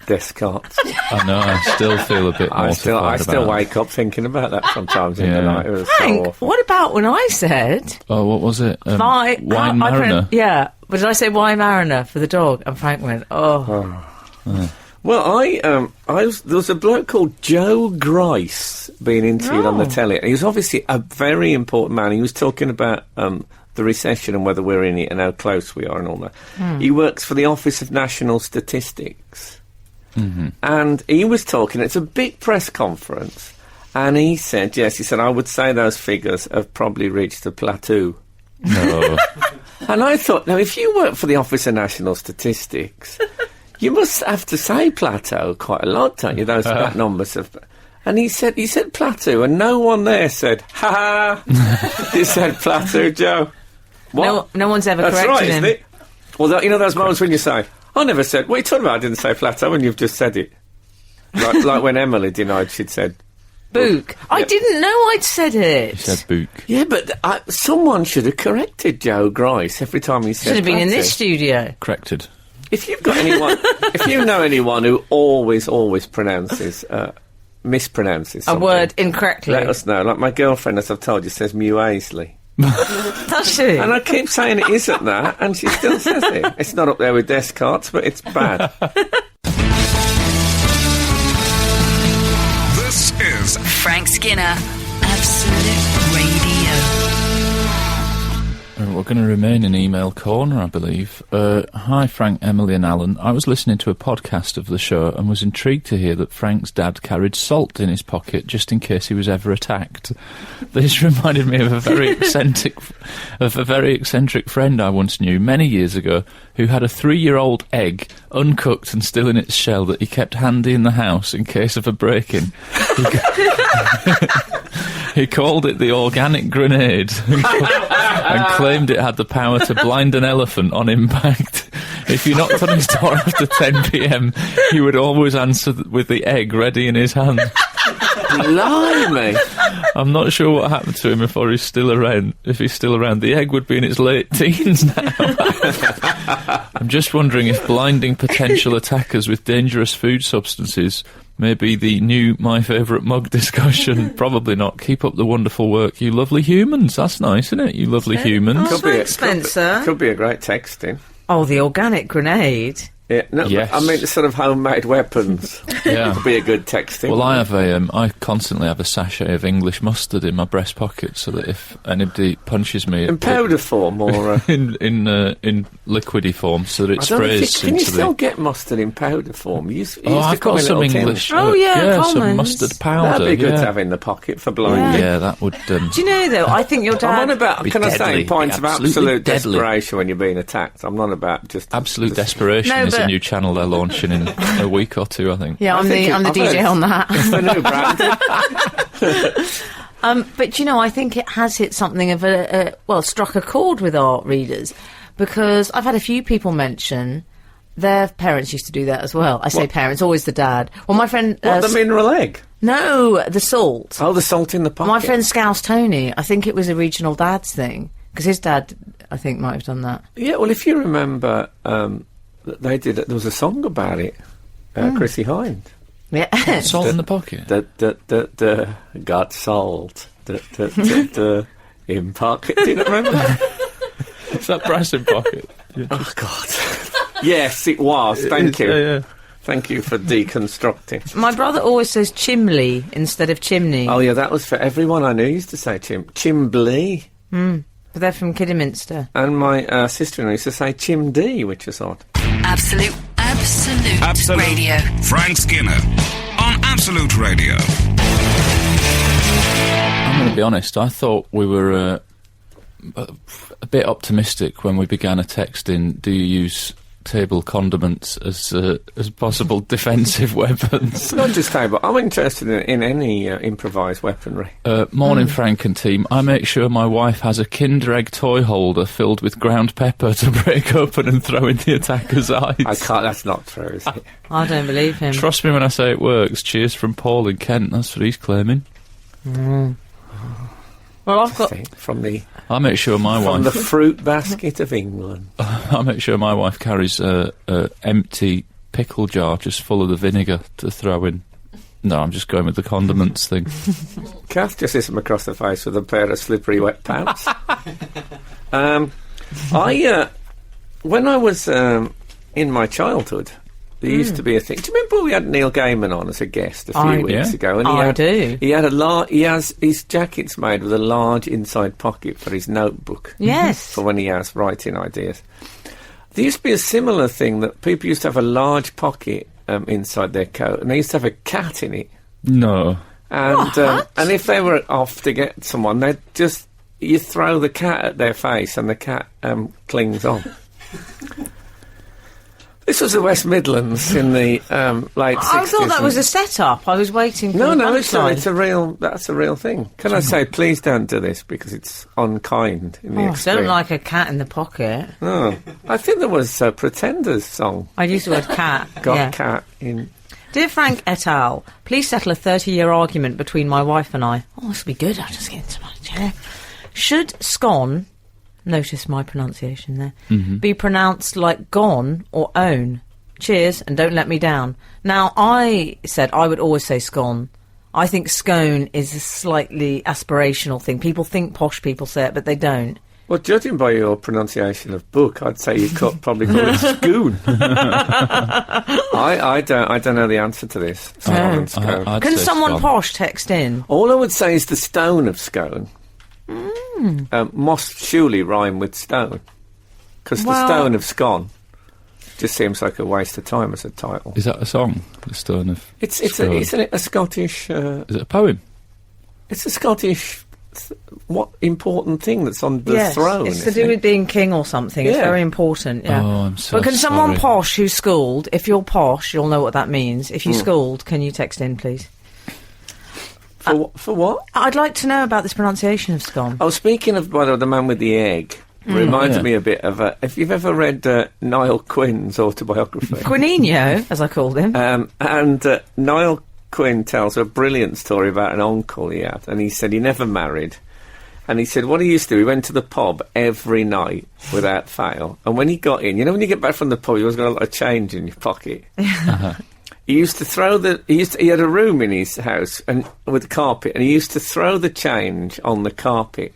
Descartes? I know. I still feel a bit mortified I still about it. wake up thinking about that sometimes in the Yeah. night. It was so Frank, awful. what about when I said... Oh, what was it? Wine Mariner. Yeah, but did I say wine mariner for the dog? And Frank went, oh. Well, there was a bloke called Joe Grice being interviewed on the telly. He was obviously a very important man. He was talking about the recession and whether we're in it and how close we are and all that. He works for the Office of National Statistics. Mm-hmm. And he was talking, it's a big press conference, and he said, I would say those figures have probably reached a plateau. No. And I thought, now, if you work for the Office of National Statistics... You must have to say plateau quite a lot, don't you? Those that numbers of... And he said plateau, and no one there said, ha ha, you said plateau, Joe. What? No one's ever That's corrected right, him. isn't it? Well, you know those moments when you say, I never said... What are you talking about? I didn't say plateau, and you've just said it. Like when Emily denied she'd said... Book. I Yeah. didn't know I'd said it. He said book. Yeah, but someone should have corrected Joe Grice every time he said Should have been in plateau. this studio. Corrected. If you've got anyone, if you know anyone who always mispronounces A something, word incorrectly. let us know. Like my girlfriend, as I've told you, says Muaisley. Does she? And I keep saying it isn't that, and she still says it. It's not up there with Descartes, but it's bad. This is Frank Skinner, Absolute Radio. we're going to remain in email corner, I believe. Hi, Frank, Emily and Alan. I was listening to a podcast of the show and was intrigued to hear that Frank's dad carried salt in his pocket just in case he was ever attacked. This reminded me of a very eccentric friend I once knew many years ago who had a 3-year-old egg, uncooked and still in its shell, that he kept handy in the house in case of a break-in. He called it the organic grenade and claimed it had the power to blind an elephant on impact. If you knocked on his door after 10 p.m, he would always answer with the egg ready in his hand. Blimey! I'm not sure what happened to him if he's still around. The egg would be in its late teens now. I'm just wondering if blinding potential attackers with dangerous food substances may be the new My Favourite Mug discussion. Probably not. Keep up the wonderful work, you lovely humans. That's nice, isn't it? You lovely humans. Spencer. Could be a great texting. Oh, the organic grenade. Yeah, no, yes. I mean, sort of homemade weapons. Yeah. Could be a good texting. Well, I constantly have a sachet of English mustard in my breast pocket so that if anybody punches me... In powder form or... in liquidy form, so that it sprays Can you still get mustard in powder form? I've got some English... some mustard powder. That'd be good to have in the pocket for blinding. Yeah, that would... Do you know, though, I think your dad... I'm on about, can deadly, I say, points of absolute deadly. desperation when you're being attacked. I'm not about just... Absolute desperation is a new channel they're launching in a week or two, I think. Yeah, I'm the DJ on that. It's the new brand. But, you know, I think it has hit something of struck a chord with our readers, because I've had a few people mention their parents used to do that as well. I say parents, always the dad. Well, my friend... the mineral egg? No, the salt. Oh, the salt in the pocket. My friend Scouse Tony, I think it was a regional dad's thing, because his dad, I think, might have done that. Yeah, well, if you remember, there was a song about it, Chrissy Hind. Yeah. Salt in the pocket? Got salt. In pocket. Do you remember that? Is that brass in pocket? Oh, God. Yes, it was. Thank you. Yeah. Thank you for deconstructing. My brother always says chimley instead of chimney. Oh, yeah, that was for everyone I knew used to say chimbley. But they're from Kidderminster. And my sister-in-law used to say chimdee, which is odd. Absolute Radio. Frank Skinner on Absolute Radio. I'm going to be honest, I thought we were a bit optimistic when we began a text in, do you use table condiments as possible defensive weapons? Not just table. I'm interested in any improvised weaponry. Morning, Frank and team. I make sure my wife has a Kinder Egg toy holder filled with ground pepper to break open and throw in the attacker's eyes. I can't. That's not true, is it? I don't believe him. Trust me when I say it works. Cheers from Paul in Kent. That's what he's claiming. Well, I've got... I make sure my wife... From the fruit basket of England. I make sure my wife carries a empty pickle jar just full of the vinegar to throw in. No, I'm just going with the condiments thing. Kath just hits him across the face with a pair of slippery wet pants. When I was in my childhood, there used to be a thing. Do you remember we had Neil Gaiman on as a guest a few weeks ago? And I do. He has his jackets made with a large inside pocket for his notebook. Yes. For when he has writing ideas. There used to be a similar thing that people used to have a large pocket inside their coat, and they used to have a cat in it. No. And if they were off to get someone, you throw the cat at their face, and the cat clings on. This was the West Midlands in the late 60s. I thought that was a set-up. I was waiting for the punchline. That's a real thing. Can I say, please don't do this, because it's unkind in the extreme. I don't like a cat in the pocket. No. I think there was a Pretenders song. I used the word cat. Cat in... Dear Frank et al., please settle a 30-year argument between my wife and I. Oh, this will be good. I'll just get into my chair. Should scone... Notice my pronunciation there. Be pronounced like gone or own. Cheers, and don't let me down. Now, I said I would always say scone. I think scone is a slightly aspirational thing. People think posh people say it, but they don't. Well, judging by your pronunciation of book, I'd say you could probably call it scoon. I don't know the answer to this. Scone. Can someone posh text in? All I would say is the stone of scone. must surely rhyme with stone. Because the stone of scone just seems like a waste of time as a title. Is that a song? The Stone of Scone? Isn't it a Scottish... Is it a poem? It's a Scottish... what important thing that's on the throne? It's to do with being king or something. It's very important. Yeah. Oh, I'm so But can sorry. someone posh who's schooled, if you're posh, you'll know what that means. If you're schooled, can you text in, please? For what? I'd like to know about this pronunciation of scone. Oh, speaking of the man with the egg, reminded me a bit of if you've ever read Niall Quinn's autobiography. Quinino, as I called him. And Niall Quinn tells a brilliant story about an uncle he had, and he said he never married. And he said what he used to do, he went to the pub every night without fail. And when he got in, when you get back from the pub, you always got a lot of change in your pocket. He used to throw he had a room in his house and with carpet, and he used to throw the change on the carpet.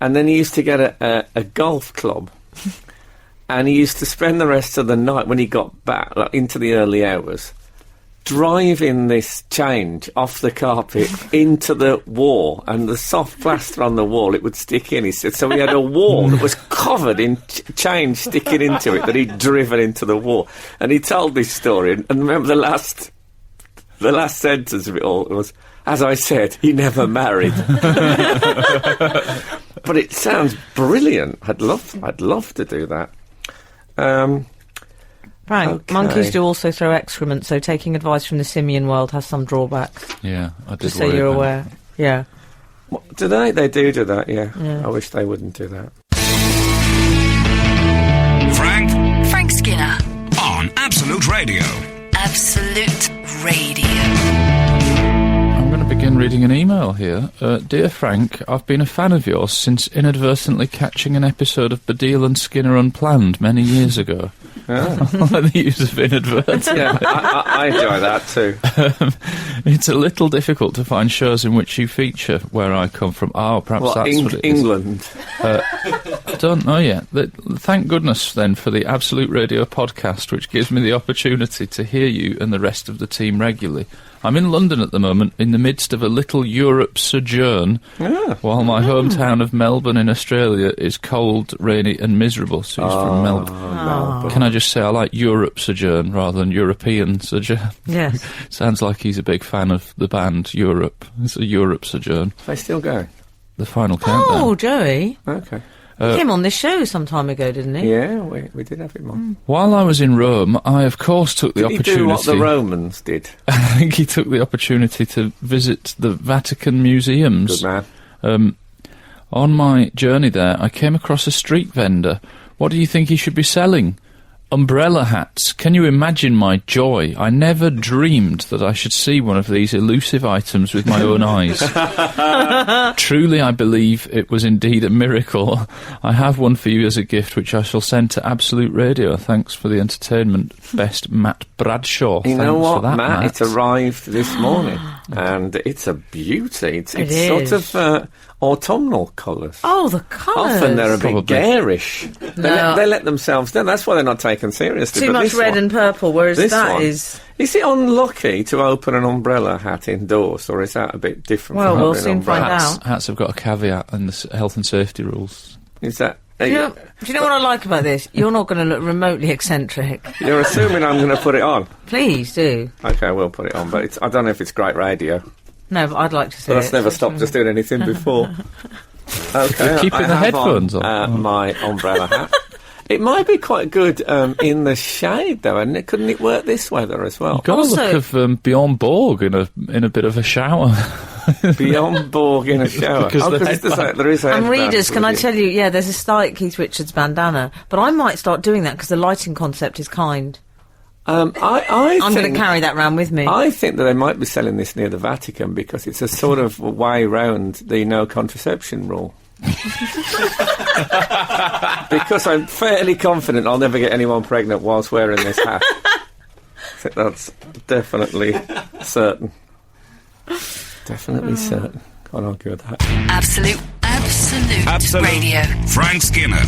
And then he used to get a golf club, and he used to spend the rest of the night when he got back, like into the early hours, driving this change off the carpet into the wall, and the soft plaster on the wall, it would stick in, he said. So he had a wall that was covered in change sticking into it that he'd driven into the wall. And he told this story, and remember the last sentence of it all was, as I said, he never married. But it sounds brilliant. I'd love to do that. Frank, okay. Monkeys do also throw excrement, so taking advice from the simian world has some drawbacks. Yeah, I did. Just so you're aware. Yeah. What, do they? They do that, yeah. I wish they wouldn't do that. Frank Skinner. on Absolute Radio. Absolute Radio. I'm going to begin reading an email here. Dear Frank, I've been a fan of yours since inadvertently catching an episode of Baddiel and Skinner Unplanned many years ago. The use of inadvertent. Yeah, I enjoy that too. It's a little difficult to find shows in which you feature where I come from. Oh, perhaps that's what it is. England. I don't know yet. Thank goodness, then, for the Absolute Radio podcast, which gives me the opportunity to hear you and the rest of the team regularly. I'm in London at the moment, in the midst of a little Europe sojourn, while my hometown of Melbourne in Australia is cold, rainy and miserable. So he's from Melbourne. Melbourne. Can I just say I like Europe sojourn rather than European sojourn? Yes. Sounds like he's a big fan of the band Europe. It's a Europe sojourn. They still go? The final countdown. Oh, Joey. Okay. He came on this show some time ago, didn't he? Yeah, we did have him on. While I was in Rome, I of course took the opportunity... Did he do what the Romans did? I think he took the opportunity to visit the Vatican museums. Good man. On my journey there, I came across a street vendor. What do you think he should be selling? Umbrella hats. Can you imagine my joy? I never dreamed that I should see one of these elusive items with my own eyes. Truly, I believe it was indeed a miracle. I have one for you as a gift, which I shall send to Absolute Radio. Thanks for the entertainment. Best, Matt Bradshaw. You Thanks know what, for that, Matt? It arrived this morning, and it's a beauty. It's is. sort of autumnal colours. Oh, the colours. Often they're a bit Probably. garish. They let themselves down. That's why they're not taken seriously. Too But much this red one- and purple, whereas this that one- is... Is it unlucky to open an umbrella hat indoors, or is that a bit different? Well, from we'll having soon an umbrella? find out. Hats have got a caveat in the health and safety rules. Is that? Do you know what I like about this? You're not going to look remotely eccentric. You're assuming I'm going to put it on. Please do. Okay, I will put it on, but I don't know if it's great radio. No, but I'd like to see But it. that's never stopped us doing anything before. Okay, You're keeping I the have headphones on. my umbrella hat. It might be quite good in the shade, though, and couldn't it work this weather as well? Got Also- a look of Bjorn Borg in a bit of a shower. Beyond Borg in a shower. Because the there is a And headband readers, can I with it. tell you, yeah, there's a style at Keith Richards' bandana, but I might start doing that because the lighting concept is kind. I'm going to carry that round with me. I think that they might be selling this near the Vatican because it's a sort of way round the no contraception rule. Because I'm fairly confident I'll never get anyone pregnant whilst wearing this hat. I think that's definitely certain. Definitely certain. Can't argue with that. Absolute Radio. Frank Skinner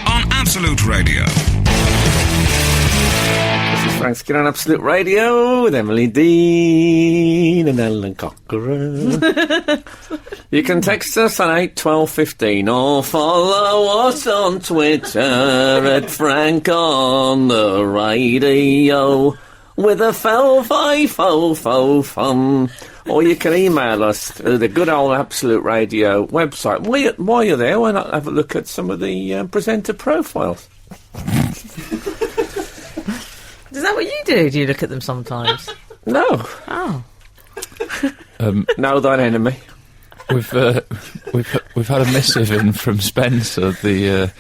on Absolute Radio. This is Frank Skinner on Absolute Radio with Emily Dean and Alan Cochrane. You can text us on 81215 or follow us on Twitter at Frank on the Radio with a fo fun. Or you can email us through the good old Absolute Radio website. While you're there, why not have a look at some of the presenter profiles? Is that what you do? Do you look at them sometimes? No. Oh. Know thine enemy. We've had a missive in from Spencer, the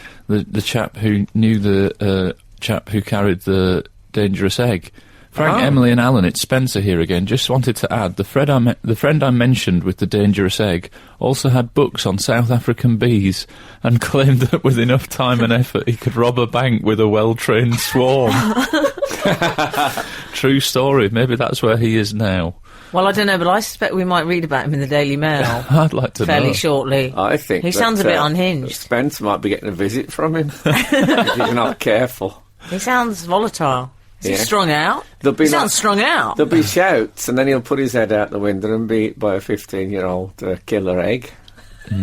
chap who knew the chap who carried the dangerous egg. Frank, Emily and Alan, it's Spencer here again. Just wanted to add, the friend I mentioned with the dangerous egg also had books on South African bees and claimed that with enough time and effort he could rob a bank with a well-trained swarm. True story. Maybe that's where he is now. Well, I don't know, but I suspect we might read about him in the Daily Mail. I'd like to fairly know. shortly. I think he sounds a bit unhinged. Spence might be getting a visit from him if he's not careful. He sounds volatile. Is he strung out? He sounds strung out. There'll be shouts, and then he'll put his head out the window and be eaten by a 15-year-old killer egg. I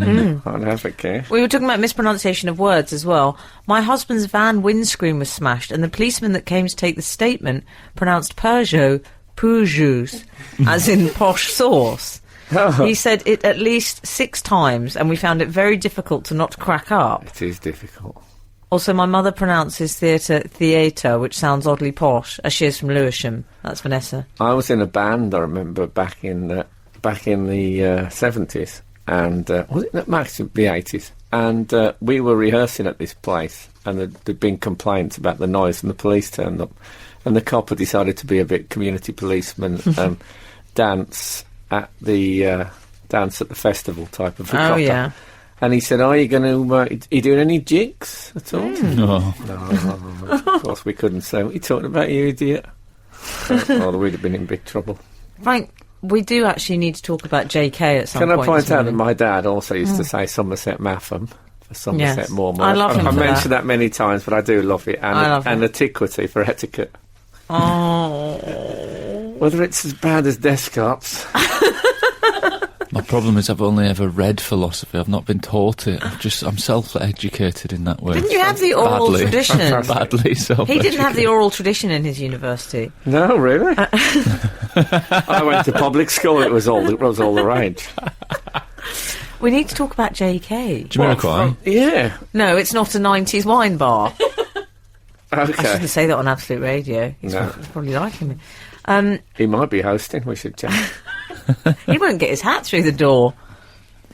don't have a care. We were talking about mispronunciation of words as well. My husband's van windscreen was smashed, and the policeman that came to take the statement pronounced Peugeot, as in posh sauce. Oh. He said it at least 6 times, and we found it very difficult to not crack up. It is difficult. Also, my mother pronounces theatre, which sounds oddly posh, as she is from Lewisham. That's Vanessa. I was in a band, I remember, back in the 70s, and was it the 80s? And we were rehearsing at this place, and there'd been complaints about the noise, and the police turned up, and the cop had decided to be a bit community policeman, dance at the festival type of Oh, yeah. And he said, are you going to, are you doing any jigs at all? No. No, of course we couldn't say, what are you talking about, you idiot? Well, we'd have been in big trouble. Frank, we do actually need to talk about JK at some point. Can I point out that my dad also used to say Somerset Matham for Somerset Moorman. I love him for I've that. mentioned that many times, but I do love it. And, I love it. And antiquity for etiquette. Oh. Whether it's as bad as Descartes. My problem is I've only ever read philosophy. I've not been taught it. I'm self-educated in that way. Didn't you have the oral tradition? Badly self-educated. He didn't have the oral tradition in his university. No, really? I went to public school. It was all the rage. We need to talk about JK. Jamiroquai? Yeah. No, it's not a 90s wine bar. I Okay. shouldn't say that on Absolute Radio. He's No. probably liking me. He might be hosting. We should check. He won't get his hat through the door.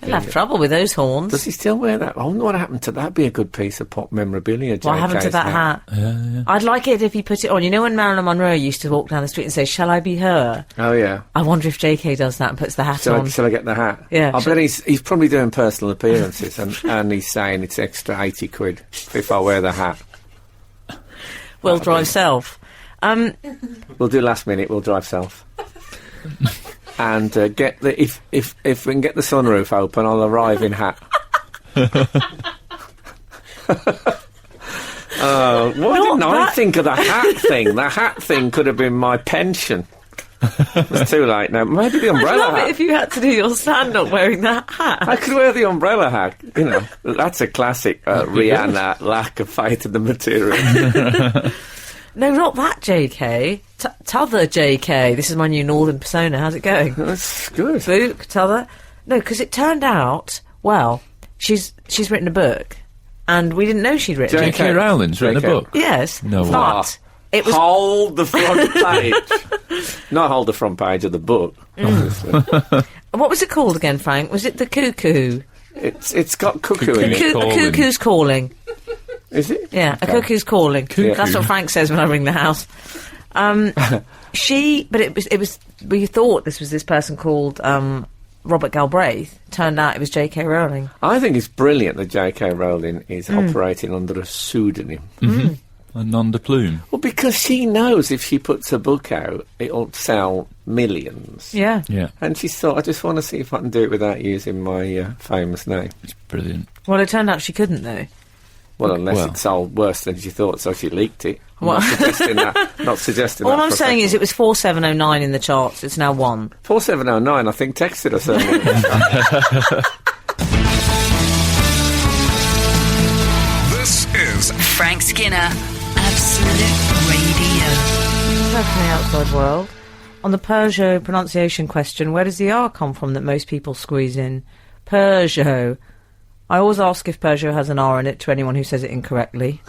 He'll have trouble with those horns. Does he still wear that? I wonder what happened to that. That'd be a good piece of pop memorabilia. What happened to JK's that hat? Yeah. I'd like it if he put it on. You know when Marilyn Monroe used to walk down the street and say, "Shall I be her?" Oh, yeah. I wonder if JK does that and puts the hat on. Shall I get the hat? Yeah. I bet he's probably doing personal appearances and he's saying it's extra 80 quid if I wear the hat. Will drive self. We'll do last minute, we'll drive self. And get the if we can get the sunroof open, I'll arrive in hat. Why didn't I think of the hat thing? The hat thing could have been my pension. It's too late now. Maybe the I'd umbrella love hat. it if you had to do your stand-up wearing that hat. I could wear the umbrella hat. You know, that's a classic Rihanna lack of faith in the material. No, not that JK. T'other JK. This is my new northern persona. How's it going? That's good. Book, t'other. No, because it turned out, well, she's written a book, and we didn't know she'd written it. J.K. Rowling's written a book? Yes. No way. But it was... Hold the front page. Not hold the front page of the book, obviously. What was it called again, Frank? Was it The Cuckoo? It's got cuckoo in it. Cuckoo. A Cuckoo's Calling. Is it? Yeah, Okay. A Cuckoo's Calling. Cuckoo. That's what Frank says when I ring the house. But it was. We thought this was this person called Robert Galbraith. Turned out it was J.K. Rowling. I think it's brilliant that J.K. Rowling is operating under a pseudonym. A nom de plume. Well, because she knows if she puts a book out, it'll sell millions. Yeah. Yeah, And she thought, I just want to see if I can do it without using my famous name. it's brilliant. Well, it turned out she couldn't though. Well, unless it sold worse than she thought, so she leaked it. I'm not suggesting that. Not suggesting All that. I'm saying is it was 4709 in the charts. It's now 1. 4709, I think, texted us earlier. This is Frank Skinner, Absolute Radio. Back from the outside world. On the Peugeot pronunciation question, where does the R come from that most people squeeze in? Peugeot. I always ask if Peugeot has an R in it to anyone who says it incorrectly.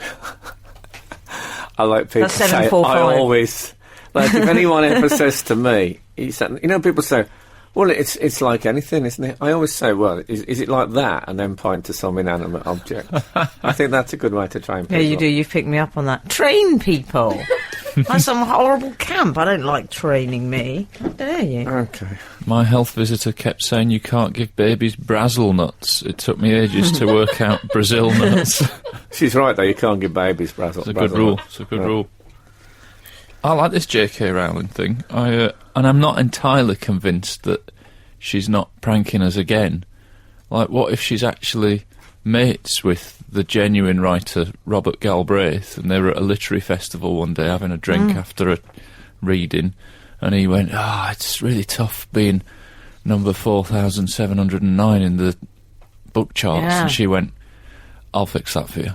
I like people That's say, 745. I always... Like, if anyone ever says to me, people say, well, it's like anything, isn't it? I always say, well, is it like that? And then point to some inanimate object. I think that's a good way to train people. Yeah, you do. You've picked me up on that. Train people. That's some horrible camp. I don't like training me. How dare you? Okay. My health visitor kept saying you can't give babies Brazil nuts. It took me ages to work out Brazil nuts. She's right, though. You can't give babies Brazil. It's a good rule. It's a good rule. I like this J.K. Rowling thing. And I'm not entirely convinced that she's not pranking us again. Like, what if she's actually mates with the genuine writer Robert Galbraith, and they were at a literary festival one day having a drink after a reading, and he went, it's really tough being number 4,709 in the book charts, and she went, I'll fix that for you.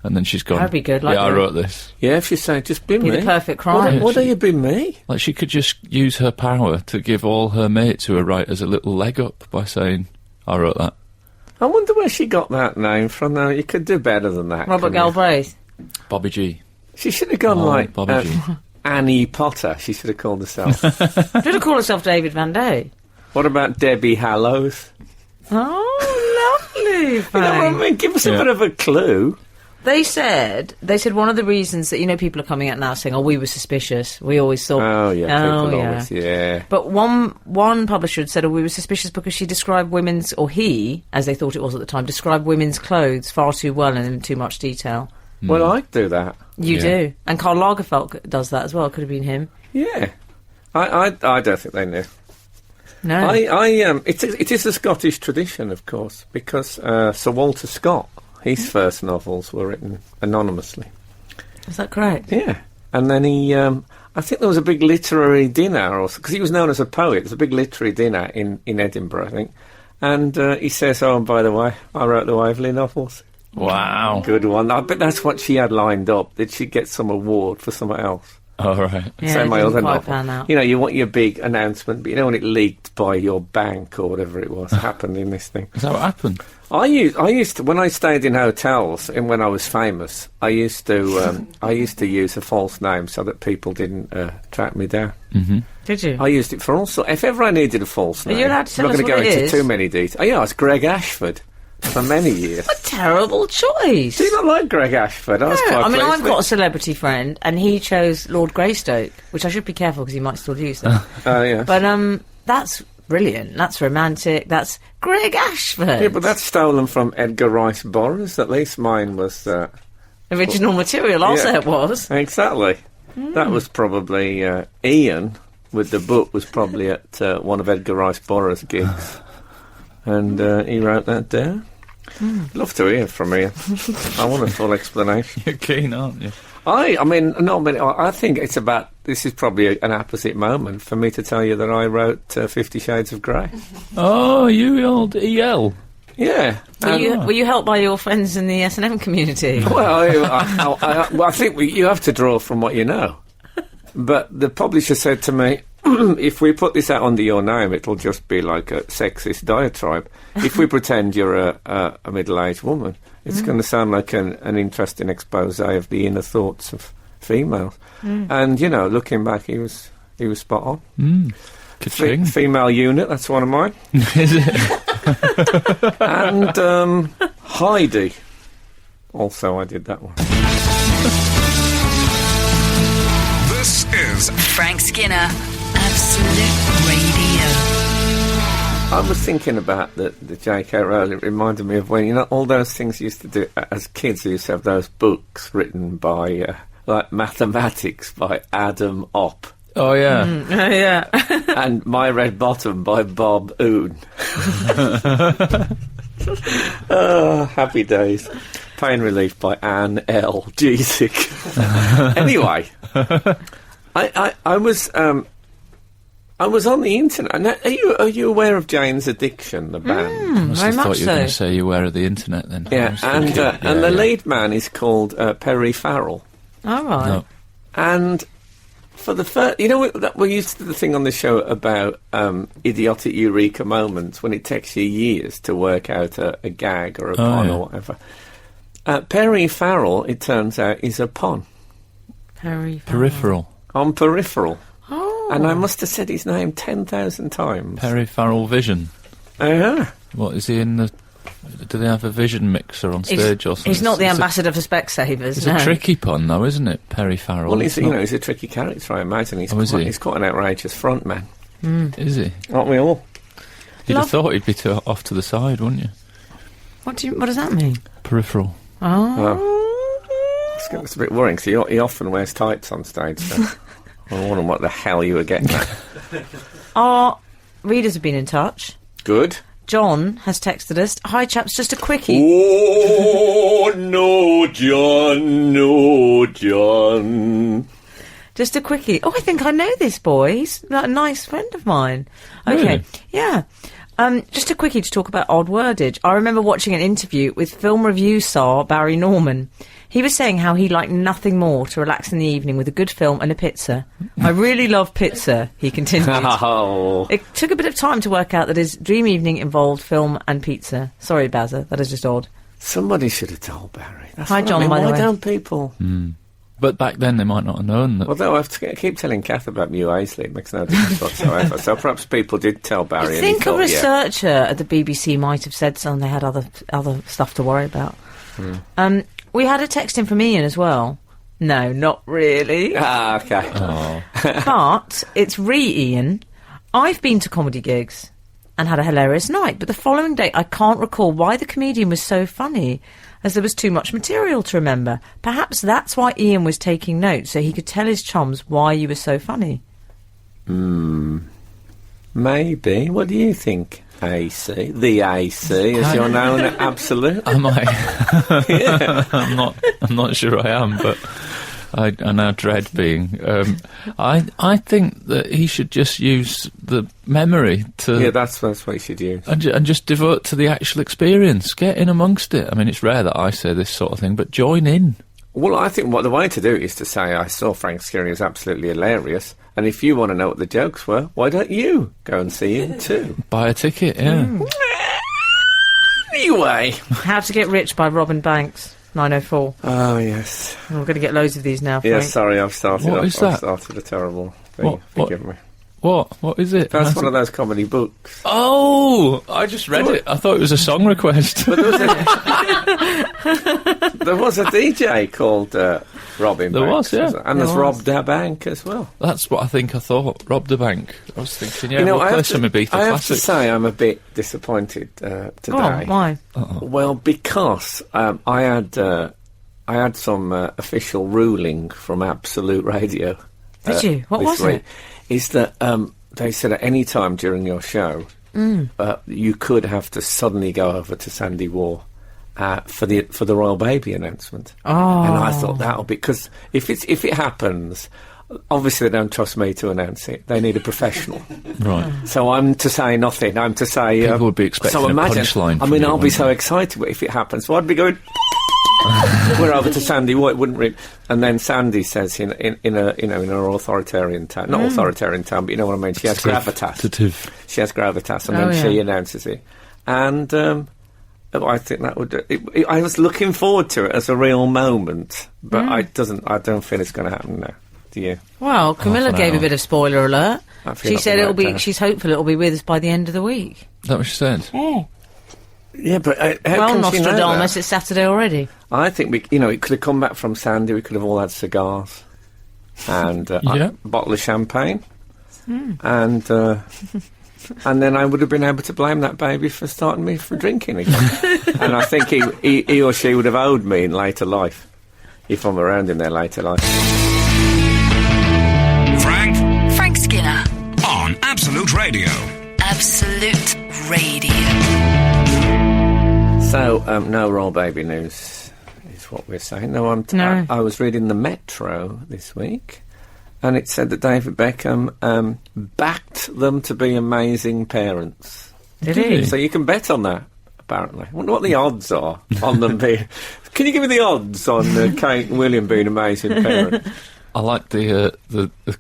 And then she's gone, That'd be good, like I wrote this. Yeah, if she's saying, just be me. The perfect crime. What do you be me? Like, she could just use her power to give all her mates who are writers a little leg up by saying, I wrote that. I wonder where she got that name from, though. You could do better than that. Robert Galbraith. Bobby G. She should have gone Bobby G. Annie Potter, she should have called herself. Should have called herself David Van Day. What about Debbie Hallows? Oh, lovely. You know what I mean? Give us a bit of a clue. They said one of the reasons that, people are coming out now saying, we were suspicious. We always thought... Always, yeah. But one publisher had said, we were suspicious because she described women's, or he, as they thought it was at the time, described women's clothes far too well and in too much detail. Well, I do that. You do. And Karl Lagerfeld does that as well. It could have been him. Yeah. I don't think they knew. No. It is a Scottish tradition, of course, because Sir Walter Scott, his first novels were written anonymously. Is that correct? Yeah. And then he, I think there was a big literary dinner, because he was known as a poet. There was a big literary dinner in Edinburgh, I think. And he says, and by the way, I wrote the Waverley novels. Wow. Good one. I bet that's what she had lined up. Did she get some award for something else? All right. Yeah, so my other quite novel. pan out. You want your big announcement, but when it leaked by your bank or whatever it was, happened in this thing. Is that what happened? I used to, when I stayed in hotels and when I was famous, I used to use a false name so that people didn't track me down. Mm-hmm. Did you? I used it for all sorts. If ever I needed a false name, you allowed to tell I'm not us going to what go it into is? too many details. Oh, yeah, it's Greg Ashford for many years. A terrible choice. Do you not like Greg Ashford? I was quite pleased I've with got a it. celebrity friend, and he chose Lord Greystoke, which I should be careful because he might still use that. Oh, yeah. But that's brilliant. That's romantic. That's Greg Ashford. Yeah, but that's stolen from Edgar Rice Burroughs. At least mine was... original material. I'll say it was. Exactly. That was probably... Ian, with the book, was probably at one of Edgar Rice Burroughs' gigs. And he wrote that down. Love to hear from Ian. I want a full explanation. You're keen, aren't you? I think it's about... This is probably an apposite moment for me to tell you that I wrote 50 Shades of Grey. Oh, you old EL. Yeah. Were you helped by your friends in the S&M community? Well, I think you have to draw from what you know. But the publisher said to me, if we put this out under your name, it'll just be like a sexist diatribe. If we pretend you're a middle-aged woman, it's going to sound like an interesting expose of the inner thoughts of females. And, looking back, he was spot on. Female unit, that's one of mine. Is it? And Heidi. Also, I did that one. This is Frank Skinner, Absolute Radio. I was thinking about the J.K. Rowling. It reminded me of when, all those things you used to do as kids. You used to have those books written by, like Mathematics by Adam Opp. Oh, yeah. Yeah. And My Red Bottom by Bob Oon. Oh, happy days. Pain Relief by Anne L. Giesick. Anyway, I was on the internet. Now, are you aware of Jane's Addiction, the band? I must very have thought much you were going so. to say you're aware of the internet then. Yeah, and the lead man is called Perry Farrell. All right. No. And for the first, we used to do the thing on the show about idiotic eureka moments when it takes you years to work out a gag or a pun or whatever. Perry Farrell, it turns out, is a pun Peripheral. on peripheral. Oh. And I must have said his name 10,000 times. Perry Farrell Vision. Yeah. What, is he in the... Do they have a vision mixer on stage or something? He's not the It's ambassador for Specsavers. It's no. a tricky pun, though, isn't it? Perry Farrell. Well, he's It's not- he's a tricky character, I imagine. He's Oh, is he? he's quite an outrageous frontman, Is he? aren't we all? You'd Love- have thought he'd be off to the side, wouldn't you? What does that mean? Peripheral. Oh. It's a bit worrying because he often wears tights on stage. So I wonder what the hell you were getting at. Our readers have been in touch. Good. John has texted us. Hi, chaps, just a quickie. Oh, no, John, no, John. Just a quickie. Oh, I think I know this boy. He's a nice friend of mine. Okay, Really? yeah. Just a quickie to talk about odd wordage. I remember watching an interview with film review star Barry Norman. He was saying how he liked nothing more to relax in the evening with a good film and a pizza. I really love pizza, he continued. Oh. It took a bit of time to work out that his dream evening involved film and pizza. Sorry, Bazza, that is just odd. Somebody should have told Barry. That's Hi, what John, I mean. by the Why way. don't people... But back then they might not have known that. Although I have to keep telling Kath about Mew Aisley, it makes no difference whatsoever. So perhaps people did tell Barry. I and he think a thought, yeah. researcher at the BBC might have said so, and they had other stuff to worry about. We had a text in from Ian as well. No, not really. Ah, okay. Oh. But it's Ian. I've been to comedy gigs and had a hilarious night, but the following day I can't recall why the comedian was so funny, as there was too much material to remember. Perhaps that's why Ian was taking notes, so he could tell his chums why you were so funny. Maybe. What do you think, AC? The AC, as you're known at Absolute. Am I? I'm not sure I am, but I now dread being. I think that he should just use the memory to... Yeah, that's what you should use. And just devote to the actual experience. Get in amongst it. I mean, it's rare that I say this sort of thing, but join in. Well, I think the way to do it is to say, I saw Frank Skinner as absolutely hilarious, and if you want to know what the jokes were, why don't you go and see him too? Buy a ticket, yeah. Anyway. How to Get Rich by Robin Banks, 904. Oh, yes. We're going to get loads of these now, Frank. Yeah, sorry, I've started. What is I've that? started a terrible thing. What? Forgive me. What is it? That's one of those comedy books. Oh, I just read it. I thought it was a song request. But there was a DJ called Robin There Banks. was, yeah. wasn't there? And there's Rob Da Bank as well. That's what I think I thought. Rob the Bank. I was thinking, yeah, You know, we'll play some Ibiza I have to classics. say I'm a bit disappointed today. Oh, why? Well, because I had some official ruling from Absolute Radio. Did you? What this was week, it? Is that they said at any time during your show you could have to suddenly go over to Sandy War for the Royal Baby announcement. Oh. And I thought that'll be, because if it happens, obviously they don't trust me to announce it. They need a professional. Right. So I'm to say nothing. I'm to say... People would be expecting so a imagine, punchline I from mean, you, I'll be wouldn't so they? excited if it happens. So I'd be going... We're over to Sandy. What wouldn't really? And then Sandy says in an authoritarian tone, not authoritarian tone, but you know what I mean. She has gravitas. She has gravitas, and then she announces it. And I think that would. I was looking forward to it as a real moment, but I don't feel it's going to happen now. Do you? Well, Camilla an gave a hour. bit of spoiler alert. I feel She like said we it'll might be. have. She's hopeful it'll be with us by the end of the week. Is that what she said? Yeah, but how Well, can she know Nostradamus, that? it's Saturday already. I think it could have come back from Sandy. We could have all had cigars and Yeah. a bottle of champagne, and then I would have been able to blame that baby for starting me from drinking again. And I think he or she would have owed me in later life, if I'm around in their later life. Frank Skinner. on Absolute Radio. Absolute Radio. So, no Royal Baby news that's what we're saying. No, No. I was reading the Metro this week, and it said that David Beckham backed them to be amazing parents. Did he? So you can bet on that, apparently. I wonder what the odds are on them being... Can you give me the odds on Kate and William being amazing parents? I like the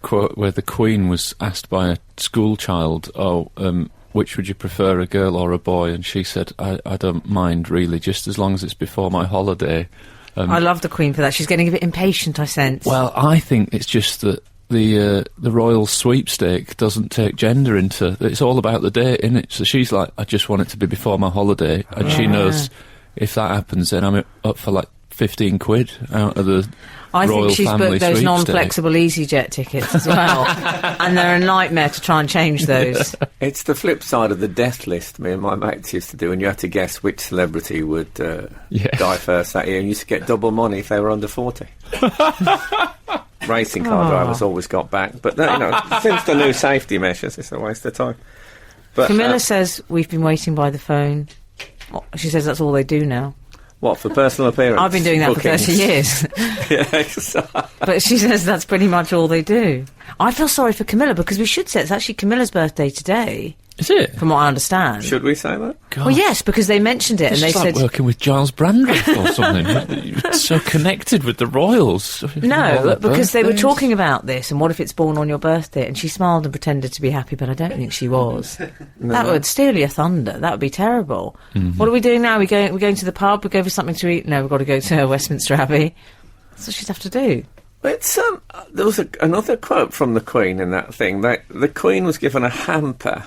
quote where the Queen was asked by a school child, which would you prefer, a girl or a boy? And she said, I don't mind, really, just as long as it's before my holiday. I love the Queen for that. She's getting a bit impatient, I sense. Well, I think it's just that the royal sweepstake doesn't take gender into... It's all about the date, innit? So she's like, I just want it to be before my holiday. And she knows if that happens, then I'm up for like 15 quid out of the I royal think she's family booked those sweepstake. non-flexible EasyJet tickets as well. And they're a nightmare to try and change those. It's the flip side of the death list me and my mates used to do, and you had to guess which celebrity would die first that year, and you used to get double money if they were under 40. Racing car drivers always got back, but since the new safety measures, it's a waste of time. But, Camilla says, we've been waiting by the phone. She says that's all they do now. What, for personal appearance? I've been doing that bookings? for 30 years. Yes. But she says that's pretty much all they do. I feel sorry for Camilla, because we should say it's actually Camilla's birthday today. Is it? From what I understand. Should we say that? God. Well, yes, because they mentioned it, and they It's like said... working with Giles Brandreth or something. You're so connected with the royals. No, because they were talking about this, and what if it's born on your birthday? And she smiled and pretended to be happy, but I don't think she was. That would steal your thunder. That would be terrible. Mm-hmm. What are we doing now? We're going to the pub? We go for something to eat? No, we've got to go to Westminster Abbey. That's what she'd have to do. It's there was another quote from the Queen in that thing. The Queen was given a hamper.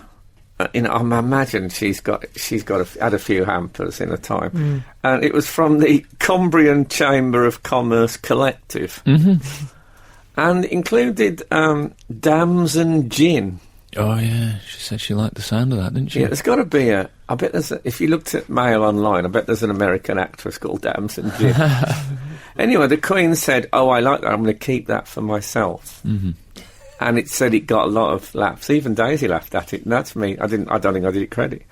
I imagine she's had a few hampers in her time, and it was from the Cumbrian Chamber of Commerce Collective, and it included damson gin. Oh yeah, she said she liked the sound of that, didn't she? Yeah, there's got to be I bet if you looked at Mail online, I bet there's an American actress called Damson Gin. Anyway, the Queen said, "Oh, I like that. I'm going to keep that for myself." Mm-hmm. And it said it got a lot of laughs. Even Daisy laughed at it. And that's me. I don't think I did it credit.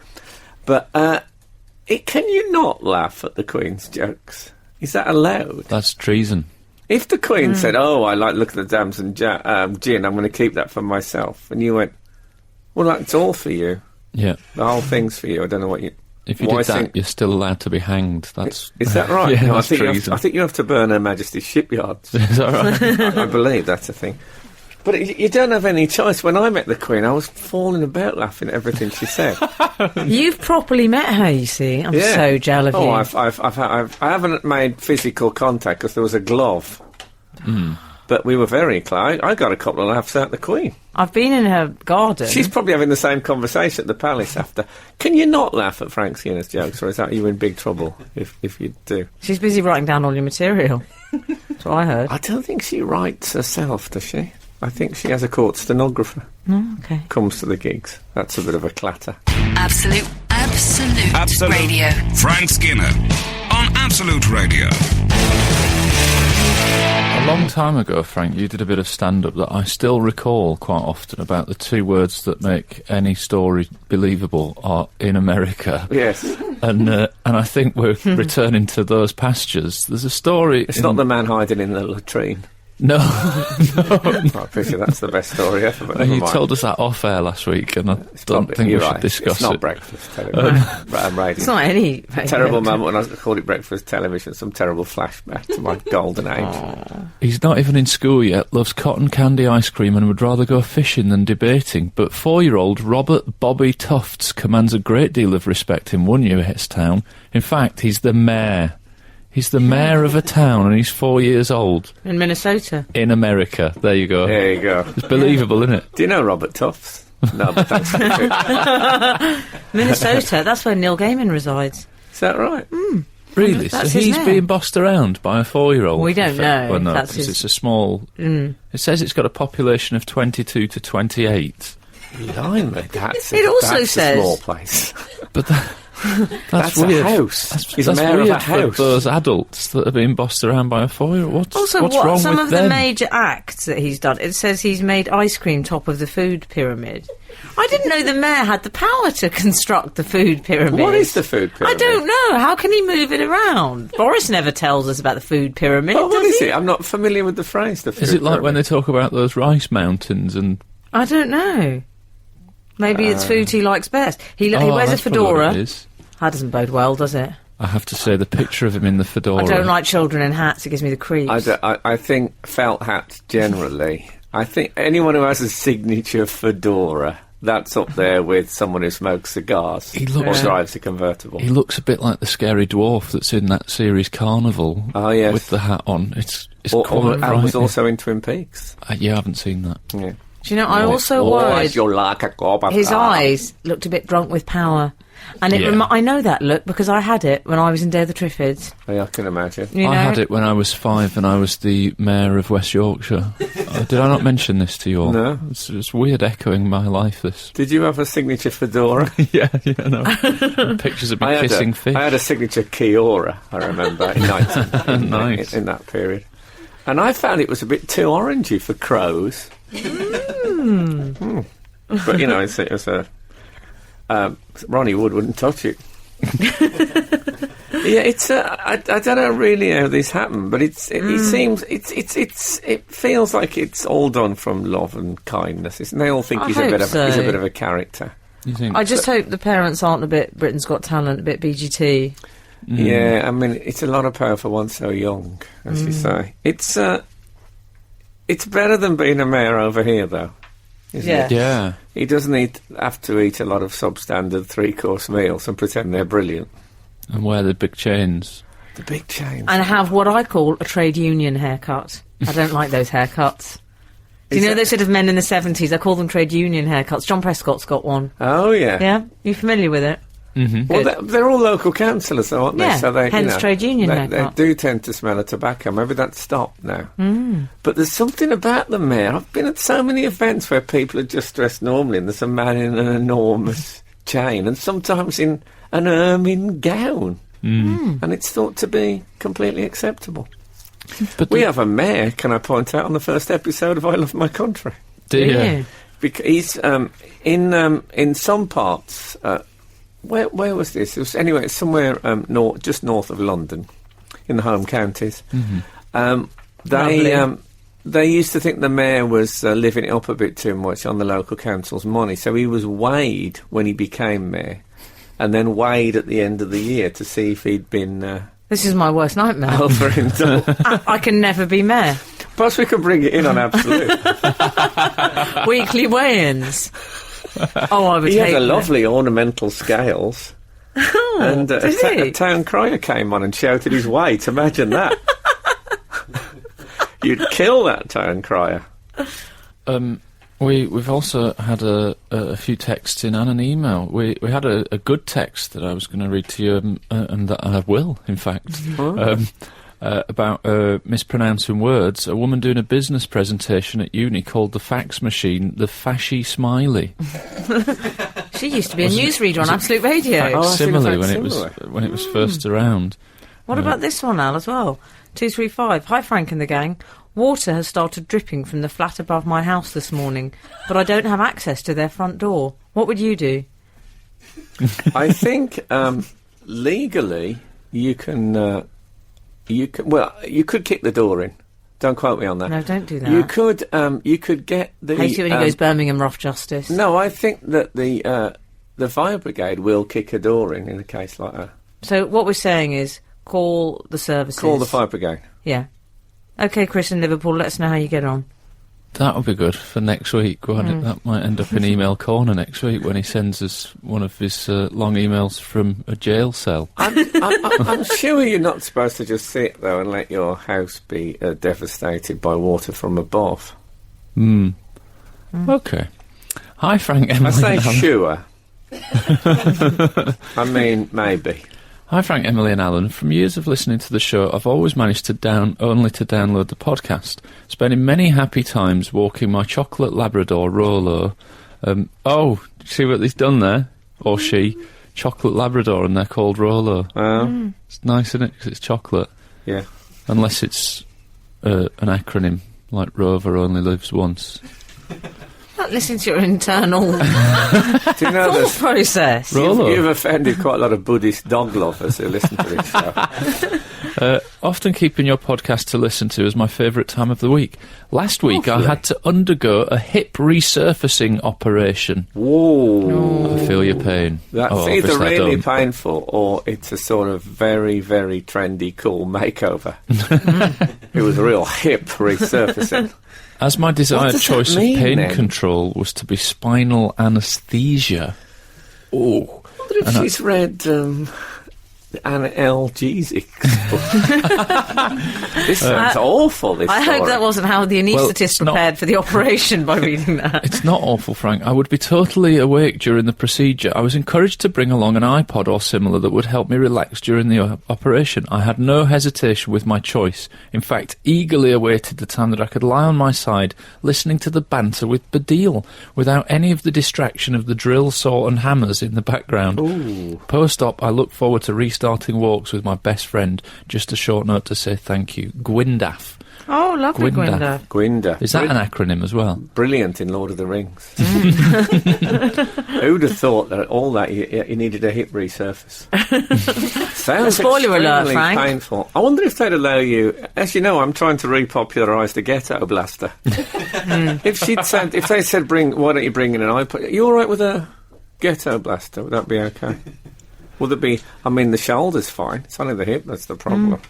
But can you not laugh at the Queen's jokes? Is that allowed? That's treason. If the Queen said, "Oh, I like looking at the damson gin. I'm going to keep that for myself," and you went, "Well, that's all for you. Yeah, the whole thing's for you." I don't know what you. If you did that, you're still allowed to be hanged. Is that right? Yeah, no, that's treason. I think you have to burn Her Majesty's shipyards. Is that right? I believe that's a thing. But you don't have any choice. When I met the Queen, I was falling about laughing at everything she said. You've properly met her, you see. I'm so jealous of you. I haven't made physical contact because there was a glove. Mm. But we were very close. I got a couple of laughs at the Queen. I've been in her garden. She's probably having the same conversation at the palace after. Can you not laugh at Frank Skinner's jokes, or is that you in big trouble if you do? She's busy writing down all your material. That's what I heard. I don't think she writes herself, does she? I think she has a court stenographer. Oh, okay. Comes to the gigs. That's a bit of a clatter. Absolute Radio. Frank Skinner on Absolute Radio. A long time ago, Frank, you did a bit of stand-up that I still recall quite often about the two words that make any story believable are in America. Yes. And I think we're returning to those pastures. There's a story... It's not the man hiding in the latrine. No. I'm pretty sure that's the best story ever. But you told us that off-air last week, and I don't think we should discuss it. It's not breakfast television. Radio. It's not any... Terrible moment when I called it breakfast television, some terrible flashback to my golden age. Aww. He's not even in school yet, loves cotton candy ice cream and would rather go fishing than debating, but 4-year-old Robert Bobby Tufts commands a great deal of respect in one US town. In fact, he's the mayor. He's the mayor of a town, and he's 4 years old. In Minnesota. In America. There you go. There you go. It's believable, isn't it? Do you know Robert Tufts? No, but thanks for the tip. Minnesota, that's where Neil Gaiman resides. Is that right? Mm. Really? So he's being bossed around by a 4-year-old? We don't know. Well, no, because it's a small... It says it's got a population of 22 to 28. Blimey, that's it also that's says... a small place. But That's weird. a house. He's that's mayor weird of a house. for those adults that are being bossed around by a 4-year-old. What's wrong some with of them? the major acts that he's done, it says he's made ice cream top of the food pyramid. I didn't know the mayor had the power to construct the food pyramid. What is the food pyramid? I don't know. How can he move it around? Boris never tells us about the food pyramid. Oh, what does is he? it? I'm not familiar with the phrase. The food Is it like pyramid. when they talk about those rice mountains and... I don't know. Maybe it's food he likes best. He Oh, wears a that's probably what fedora. it is. That doesn't bode well, does it? I have to say, the picture of him in the fedora... I don't like children in hats. It gives me the creeps. I think felt hats generally. I think anyone who has a signature fedora, that's up there with someone who smokes cigars or drives a convertible. He looks a bit like the scary dwarf that's in that series Carnival. Oh, yes. With the hat on. It's Or quite I was frightening. also in Twin Peaks. Yeah, I haven't seen that. Yeah. Do you know, I also worried you're like a gobber. his eyes looked a bit drunk with power. And I know that look because I had it when I was in Dare the Triffids. I can imagine. You know? I had it when I was 5 and I was the mayor of West Yorkshire. Did I not mention this to you all? No. It's weird echoing my life, this. Did you have a signature fedora? yeah, no. Pictures of me kissing fish. I had a signature Kiora, I remember, in Nice. in that period. And I found it was a bit too orangey for crows. But, you know, it's a... Ronnie Wood wouldn't touch it. Yeah, it's. I don't know really how this happened, but it seems it feels like it's all done from love and kindness. They all think he's a bit of a character. You think? I just hope the parents aren't a bit Britain's Got Talent, a bit BGT. Yeah, I mean, it's a lot of power for one so young, as you say. It's better than being a mayor over here, though. Isn't it? Yeah. He doesn't have to eat a lot of substandard 3-course meals and pretend they're brilliant. And wear the big chains. The big chains. And have what I call a trade union haircut. I don't like those haircuts. Do you know those sort of men in the 70s? I call them trade union haircuts. John Prescott's got one. Oh, yeah. Yeah? You familiar with it? Mm-hmm. Well, they're all local councillors, though, aren't they? Yeah, So they, hence trade union they haircut. do tend to smell of tobacco. Maybe that's stopped now. But there's something about the mayor. I've been at so many events where people are just dressed normally and there's a man in an enormous chain and sometimes in an ermine gown. And it's thought to be completely acceptable. But We have a mayor, can I point out, on the first episode of I Love My Country. do you? Yeah. Because he's in some parts... Where was this? It was anyway. It's somewhere just north of London, in the home counties. They used to think the mayor was living it up a bit too much on the local council's money, so he was weighed when he became mayor, and then weighed at the end of the year to see if he'd been This is my worst nightmare. over and done. I can never be mayor. Perhaps we could bring it in on Absolute. Weekly weigh-ins. Oh, I would He hate had a that. lovely ornamental scales. And did a he? town crier came on and shouted his weight. Imagine that. You'd kill that town crier. We've also had a few texts in and an email. We had a good text that I was going to read to you, and that I will, in fact, about mispronouncing words. A woman doing a business presentation at uni called the fax machine the Fashy Smiley. She used to be a newsreader on Absolute Radio. Facsimile facsimile. when it was first around. What about this one, Al, as well? 235. Hi, Frank and the gang. Water has started dripping from the flat above my house this morning, but I don't have access to their front door. What would you do? I think legally you can. You could kick the door in. Don't quote me on that. No, don't do that. You could get the. Hate it when he goes Birmingham Rough Justice. No, I think that the fire brigade will kick a door in a case like that. So what we're saying is call the services. Call the fire brigade. Yeah. OK, Chris in Liverpool, let us know how you get on. That would be good for next week, won't it? That might end up in email corner next week when he sends us one of his long emails from a jail cell. I'm sure you're not supposed to just sit, though, and let your house be devastated by water from above. Okay. Hi, Frank, Emily. I say and Alan. sure. I mean, maybe. Hi, Frank, Emily and Alan. From years of listening to the show, I've always managed to download the podcast, spending many happy times walking my chocolate Labrador Rolo. See what he's done there? Or she? chocolate Labrador, and they're called Rolo. It's nice, isn't it? Because it's chocolate. Yeah. Unless it's an acronym, like Rover only lives once. Not listening to your internal Do you know thought process. You've offended quite a lot of Buddhist dog lovers who listen to this show. Often keeping your podcast to listen to is my favourite time of the week. Last week I had to undergo a hip resurfacing operation. Whoa. I feel your pain. That's either really painful or it's a sort of very, very trendy, cool makeover. It was a real hip resurfacing. As my desired choice of pain control was to be spinal anaesthesia. Oh. I wonder if she's read Anna L. Jeezik's book. This sounds awful, this I story. hope that wasn't how the anaesthetist prepared for the operation by reading that. It's not awful, Frank. I would be totally awake during the procedure. I was encouraged to bring along an iPod or similar that would help me relax during the operation. I had no hesitation with my choice. In fact, eagerly awaited the time that I could lie on my side, listening to the banter with Badil, without any of the distraction of the drill, saw and hammers in the background. Ooh. Post-op, I look forward to restarting walks with my best friend. Just a short note to say thank you. Gwyndaff. Oh, lovely Gwyndaff. Gwyndaff. Is that an acronym as well? Brilliant in Lord of the Rings. Who'd have thought that all that you needed a hip resurface? Sounds spoiler alert, Frank. Painful. I wonder if they'd allow you. As you know, I'm trying to repopularise the Ghetto Blaster. If they said, why don't you bring in an iPod? Are you all right with a Ghetto Blaster? Would that be okay? Would it be? I mean, the shoulder's fine. It's only the hip that's the problem.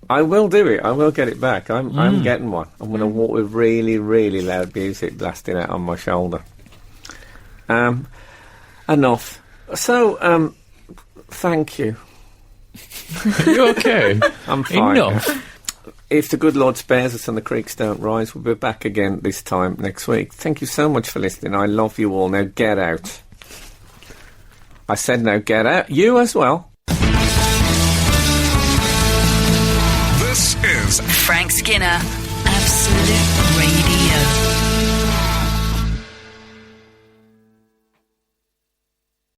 I will do it. I will get it back. I'm getting one. I'm going to walk with really, really loud music blasting out on my shoulder. Enough. So, thank you. Are you okay? I'm fine. Enough. If the good Lord spares us and the creeks don't rise, we'll be back again this time next week. Thank you so much for listening. I love you all. Now get out. I said now get out. You as well. This is Frank Skinner, Absolute Radio.